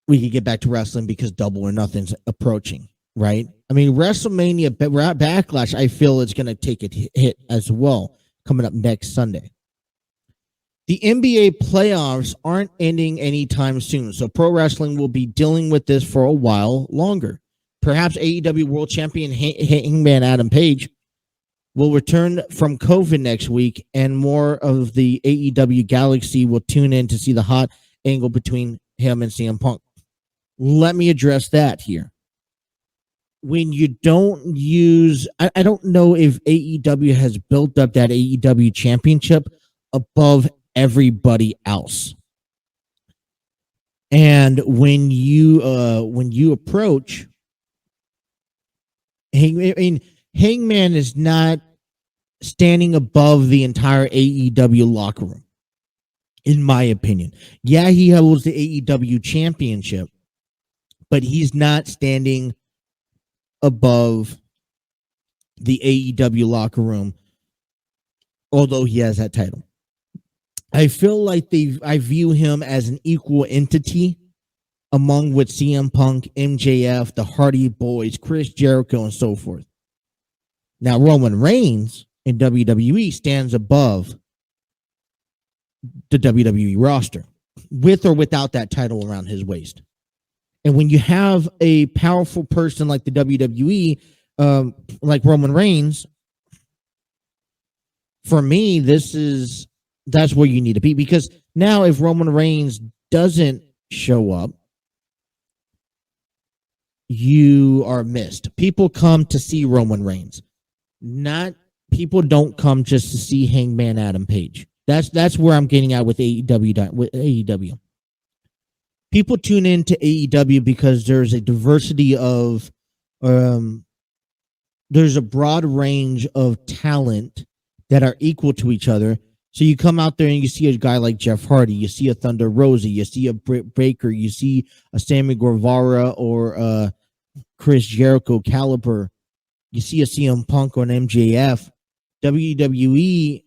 we could get back to wrestling because Double or Nothing's approaching, right? I mean, WrestleMania Backlash, I feel it's going to take a hit as well coming up next Sunday. The NBA playoffs aren't ending anytime soon, so pro wrestling will be dealing with this for a while longer. Perhaps AEW World Champion Hangman Adam Page will return from COVID next week, and more of the AEW Galaxy will tune in to see the hot angle between him and CM Punk. Let me address that here. When you don't use, I don't know if AEW has built up that AEW championship above everybody else. And when you approach Hangman is not standing above the entire AEW locker room, in my opinion. Yeah, he holds the AEW championship, but he's not standing above the AEW locker room, although he has that title. I feel like I view him as an equal entity among with CM Punk, MJF, the Hardy Boys, Chris Jericho, and so forth. Now, Roman Reigns in WWE stands above the WWE roster, with or without that title around his waist. And when you have a powerful person like the WWE, like Roman Reigns, for me, that's where you need to be, because now if Roman Reigns doesn't show up, you are missed. People come to see Roman Reigns. People don't come just to see Hangman Adam Page. That's where I'm getting at with AEW. People tune in to AEW because there's a diversity of there's a broad range of talent that are equal to each other. So you come out there and you see a guy like Jeff Hardy, you see a Thunder Rosa, you see a Britt Baker, you see a Sammy Guevara or Chris Jericho caliber, you see a CM Punk or an MJF. WWE,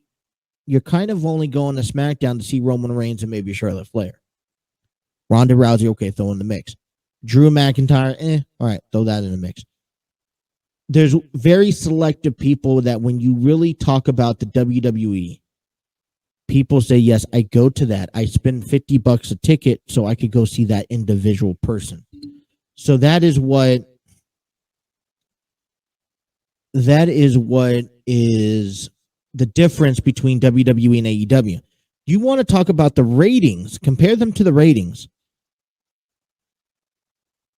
you're kind of only going to SmackDown to see Roman Reigns and maybe Charlotte Flair. Ronda Rousey, okay, throw in the mix. Drew McIntyre, all right, throw that in the mix. There's very selective people that when you really talk about the WWE, people say, yes, I go to that. I spend $50 a ticket so I could go see that individual person. So that is what is the difference between WWE and AEW. You want to talk about the ratings, compare them to the ratings.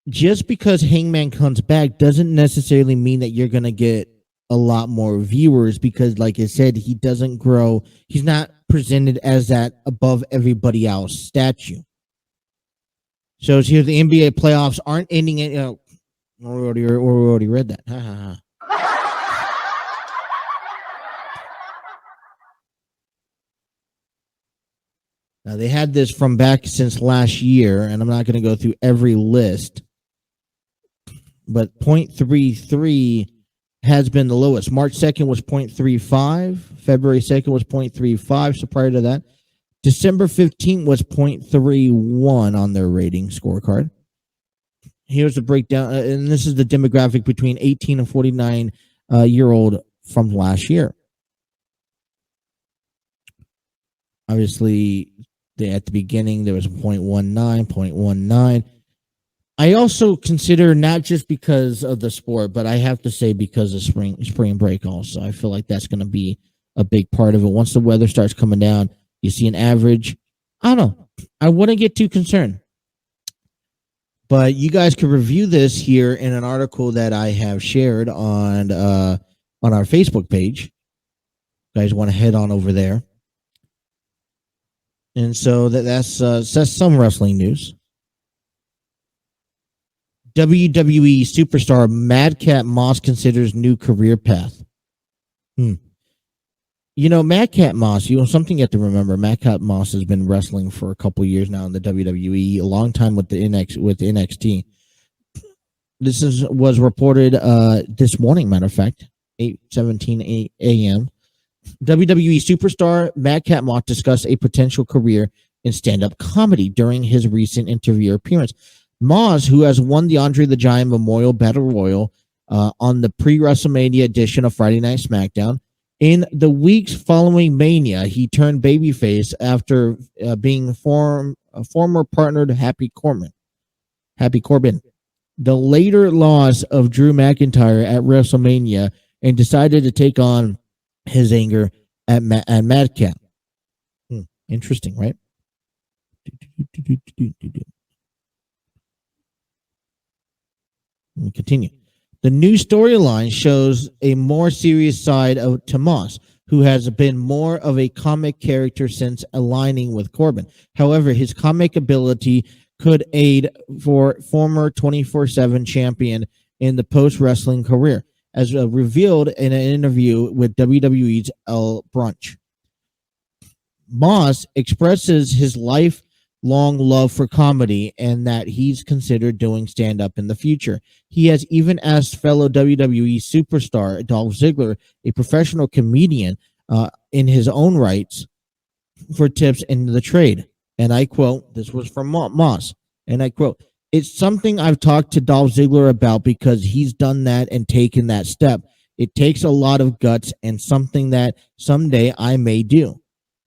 Just because Hangman comes back doesn't necessarily mean that you're going to get a lot more viewers, because like I said, he doesn't grow. He's not presented as that above everybody else statue. So it's here, the NBA playoffs aren't ending it. We already read that. Ha, ha, ha. Now they had this from back since last year, and I'm not going to go through every list, but 0.33 has been the lowest. March 2nd was 0.35. February 2nd was 0.35. So prior to that, December 15th was 0.31 on their rating scorecard. Here's the breakdown, and this is the demographic between 18 and 49 year old from last year. Obviously, at the beginning, there was 0.19. I also consider, not just because of the sport, but I have to say because of spring break also. I feel like that's going to be a big part of it. Once the weather starts coming down, you see an average. I don't know. I wouldn't get too concerned. But you guys can review this here in an article that I have shared on our Facebook page. You guys want to head on over there. And so that's some wrestling news. WWE superstar Madcap Moss considers new career path. You know, Madcap Moss, something you have to remember, Madcap Moss has been wrestling for a couple years now in the WWE, a long time with NXT. This was reported this morning, matter of fact, 8:17 a.m. WWE superstar Madcap Moss discussed a potential career in stand-up comedy during his recent interview appearance. Moss, who has won the Andre the Giant Memorial Battle Royal on the pre-WrestleMania edition of Friday Night SmackDown, in the weeks following Mania, he turned babyface after being former partner to Happy Corbin. The later loss of Drew McIntyre at WrestleMania and decided to take on his anger at Madcap. Interesting, right? Let me continue. The new storyline shows a more serious side to Moss, who has been more of a comic character since aligning with Corbin. However, his comic ability could aid for former 24/7 champion in the post-wrestling career, as revealed in an interview with WWE's El Brunch. Moss expresses his lifelong love for comedy and that he's considered doing stand-up in the future. He has even asked fellow WWE superstar Dolph Ziggler, a professional comedian in his own rights, for tips in the trade. And I quote, this was from Moss, and I quote, "It's something I've talked to Dolph Ziggler about because he's done that and taken that step. It takes a lot of guts and something that someday I may do.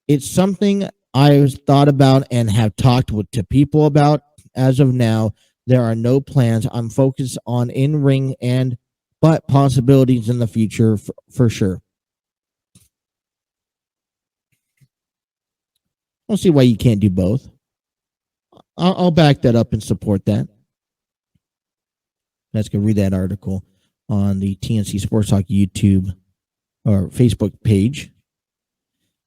It's something I've thought about and have talked to people about. As of now, there are no plans. I'm focused on in-ring but possibilities in the future for sure. I don't see why you can't do both. I'll back that up and support that. Let's go read that article on the TNC Sports Talk YouTube or Facebook page.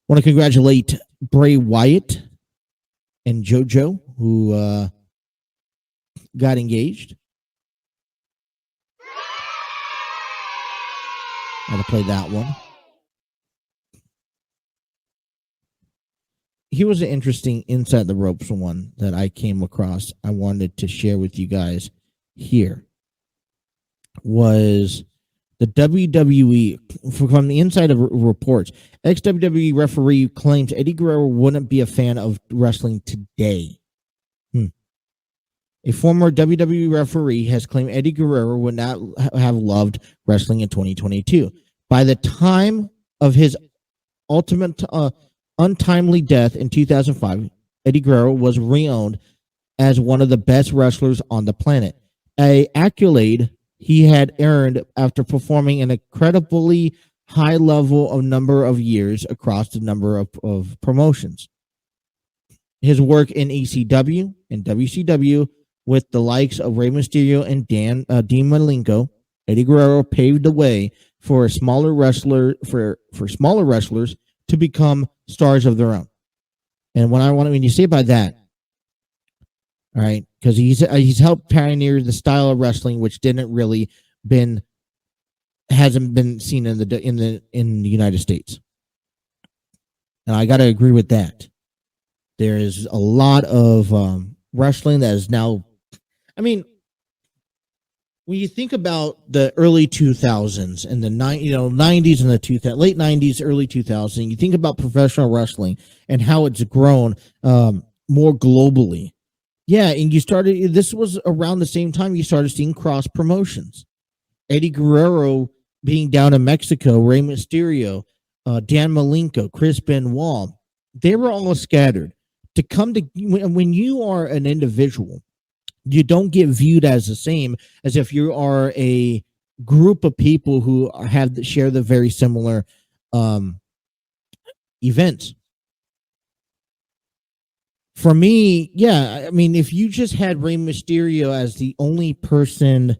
Want to congratulate Bray Wyatt and JoJo, who got engaged. Got to play that one. Here was an interesting Inside the Ropes one that I came across. I wanted to share with you guys here. Was the WWE, from the inside of reports, ex-WWE referee claims Eddie Guerrero wouldn't be a fan of wrestling today. A former WWE referee has claimed Eddie Guerrero would not have loved wrestling in 2022. By the time of his ultimate untimely death in 2005, Eddie Guerrero was renowned as one of the best wrestlers on the planet, an accolade he had earned after performing an incredibly high level of number of years across the number of promotions. His work in ECW and WCW with the likes of Rey Mysterio and Dean Malenko, Eddie Guerrero paved the way for smaller wrestlers to become stars of their own. And when you say by that, all right, because he's helped pioneer the style of wrestling which hasn't been seen in the United States. And I got to agree with that. There is a lot of wrestling that is now. I mean, when you think about the early 2000s and the 90s and the late 90s, early 2000s, you think about professional wrestling and how it's grown more globally. Yeah, and this was around the same time you started seeing cross promotions. Eddie Guerrero being down in Mexico, Rey Mysterio, Dan Malenko, Chris Benoit, they were all scattered. When you are an individual, you don't get viewed as the same as if you are a group of people who share the very similar events. For me, yeah, I mean, if you just had Rey Mysterio as the only person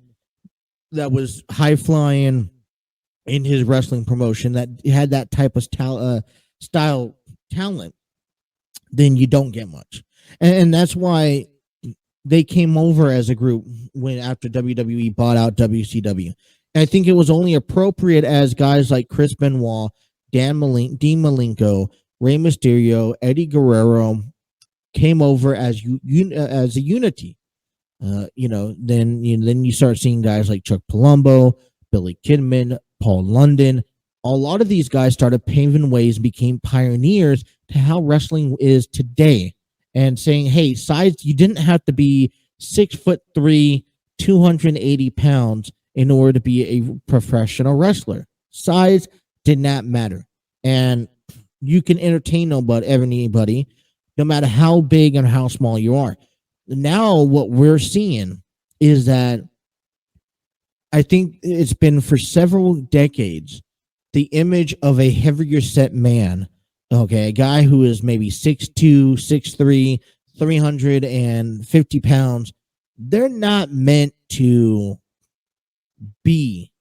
that was high flying in his wrestling promotion that had that type of style talent, then you don't get much. And that's why they came over as a group after WWE bought out WCW. And I think it was only appropriate as guys like Chris Benoit, Dean Malenko, Rey Mysterio, Eddie Guerrero came over as a unity. Then you start seeing guys like Chuck Palumbo, Billy Kidman, Paul London. A lot of these guys started paving ways, became pioneers to how wrestling is today, and saying, "Hey, size, you didn't have to be 6'3", 280 pounds in order to be a professional wrestler. Size did not matter, and you can entertain anybody, no matter how big and how small you are." Now, what we're seeing is that I think it's been for several decades the image of a heavier set man, okay, a guy who is maybe 6'2", 6'3", 350 pounds. They're not meant to be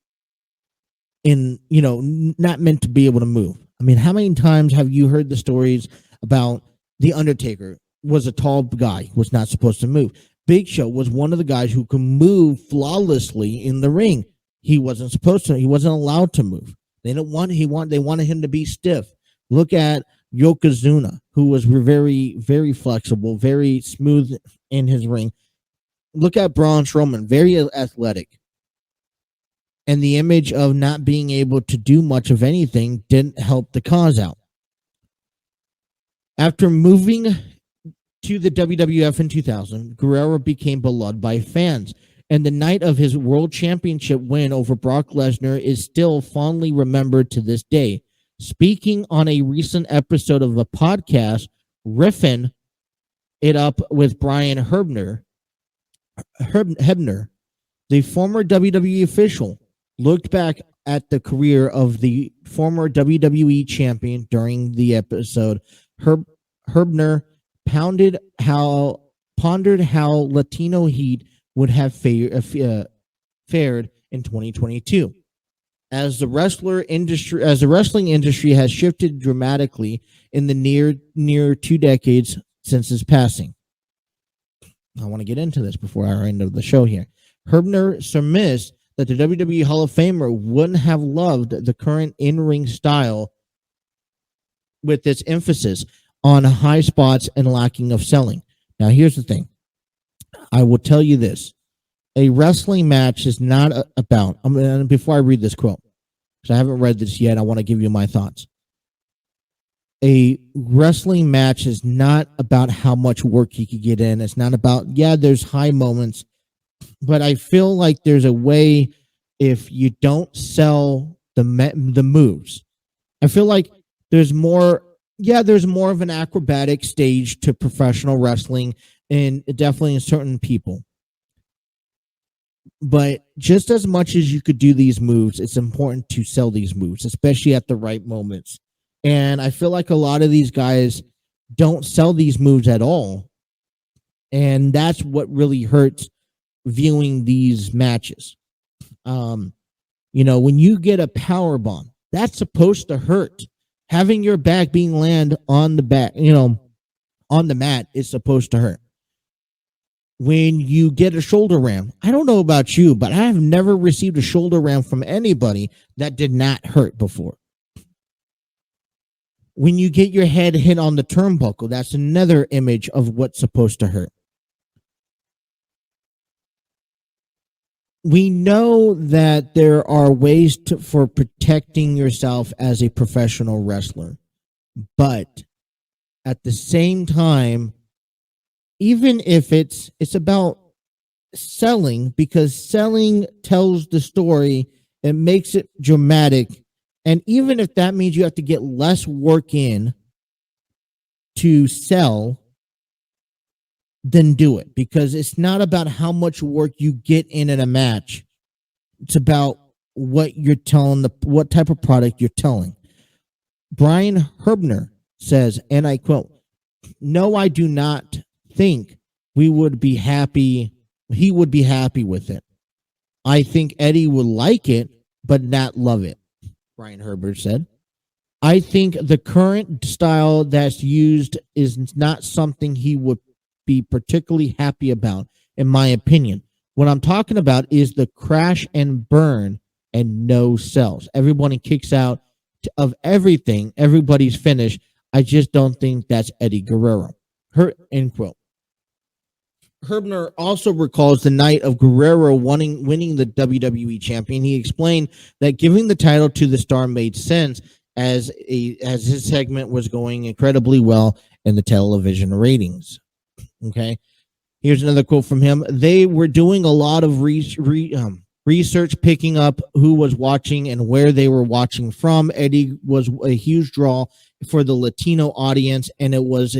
not meant to be able to move. I mean, how many times have you heard the stories about The Undertaker was a tall guy, was not supposed to move. Big Show was one of the guys who could move flawlessly in the ring. He wasn't supposed to. He wasn't allowed to move. They wanted him to be stiff. Look at Yokozuna, who was very, very flexible, very smooth in his ring. Look at Braun Strowman, very athletic. And the image of not being able to do much of anything didn't help the cause out. After moving to the WWF in 2000, Guerrero became beloved by fans, and the night of his World Championship win over Brock Lesnar is still fondly remembered to this day. Speaking on a recent episode of the podcast riffing it up with Brian Hebner, the former WWE official, looked back at the career of the former WWE champion during the episode. Hebner pondered how Latino heat would have fared in 2022. As the wrestling industry has shifted dramatically in the near 2 decades since his passing. I want to get into this before I end of the show here. Hebner surmised that the WWE Hall of Famer wouldn't have loved the current in-ring style with its emphasis on high spots and lacking of selling. Now, here's the thing. I will tell you this. A wrestling match is not about, before I read this quote, because I haven't read this yet, I want to give you my thoughts. A wrestling match is not about how much work you could get in. It's not about, there's high moments, but I feel like there's a way if you don't sell the moves. I feel like there's more of an acrobatic stage to professional wrestling, and definitely in certain people. But just as much as you could do these moves, it's important to sell these moves, especially at the right moments. And I feel like a lot of these guys don't sell these moves at all. And that's what really hurts viewing these matches. When you get a power bomb, that's supposed to hurt. Having your back being land on the back, on the mat is supposed to hurt. When you get a shoulder ram, I don't know about you, but I have never received a shoulder ram from anybody that did not hurt before. When you get your head hit on the turnbuckle, that's another image of what's supposed to hurt. We know that there are ways for protecting yourself as a professional wrestler, but at the same time, even if it's about selling, because selling tells the story, it makes it dramatic. And even if that means you have to get less work in to sell, then do it. Because it's not about how much work you get in a match. It's about what you're telling, what type of product you're telling. Brian Hebner says, and I quote, "No, I do not think he would be happy with it. I think Eddie would like it, but not love it," Brian Herbert said. "I think the current style that's used is not something he would be particularly happy about, in my opinion. What I'm talking about is the crash and burn and no sells. Everybody kicks out of everything. Everybody's finished. I just don't think that's Eddie Guerrero." End quote. Hebner also recalls the night of Guerrero winning the WWE champion. He explained that giving the title to the Star made sense as his segment was going incredibly well in the television ratings. Okay, here's another quote from him. "They were doing a lot of research, picking up who was watching and where they were watching from. Eddie was a huge draw for the Latino audience, and it was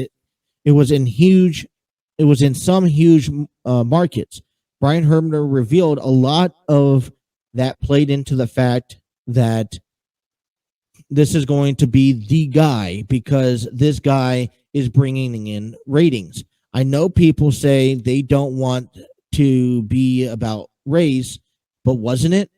in some huge markets." Brian Hebner revealed a lot of that played into the fact that this is going to be the guy because this guy is bringing in ratings. I know people say they don't want to be about race, but wasn't it?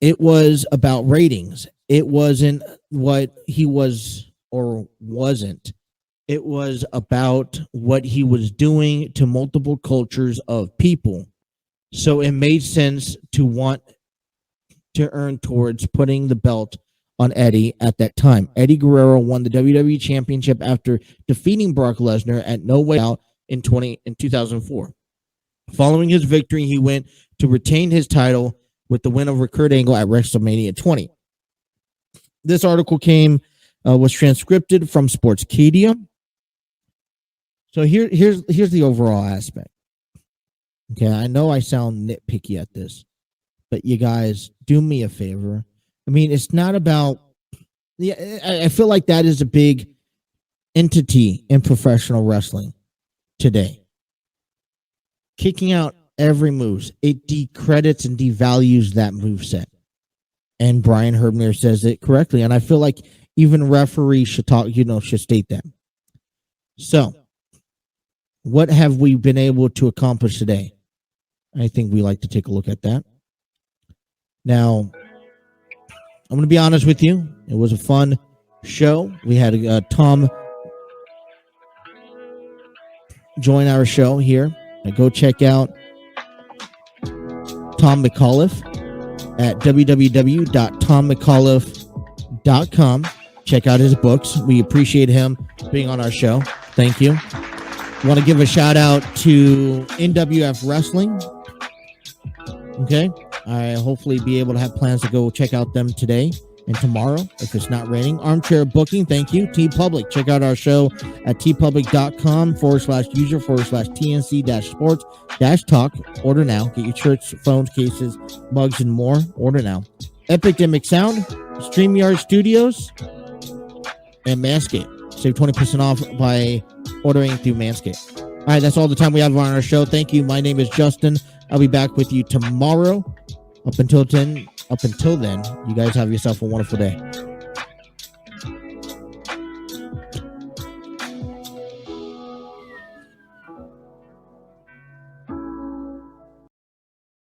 It was about ratings. It wasn't what he was or wasn't. It was about what he was doing to multiple cultures of people. So it made sense to want to earn towards putting the belt on Eddie at that time. Eddie Guerrero won the WWE Championship after defeating Brock Lesnar at No Way Out in 2004. Following his victory, he went to retain his title with the win over Kurt Angle at WrestleMania 20. This article was transcribed from Sportskeeda. So here's the overall aspect. Okay, I know I sound nitpicky at this, but you guys do me a favor. I mean, it's not about. Yeah, I feel like that is a big entity in professional wrestling today. Kicking out every move. It decredits and devalues that moveset. And Brian Herbner says it correctly. And I feel like even referees should should state that. So, what have we been able to accomplish today? I think we like to take a look at that. Now, I'm going to be honest with you. It was a fun show. We had Tom join our show here. Go check out Tom McAuliffe at www.tommccauliffe.com. Check out his books. We appreciate him being on our show. Thank you. Want to give a shout out to NWF Wrestling. Okay. I hopefully be able to have plans to go check out them today and tomorrow if it's not raining. Armchair Booking. Thank you. TeePublic. Check out our show at tpublic.com/user/TNC-sports-talk. Order now. Get your shirts, phones, cases, mugs, and more. Order now. Epic Demic Sound, StreamYard Studios, and Manscaped. Save 20% off by ordering through Manscaped. All right, that's all the time we have on our show. Thank you. My name is Justin. I'll be back with you tomorrow. Up until then, you guys have yourself a wonderful day.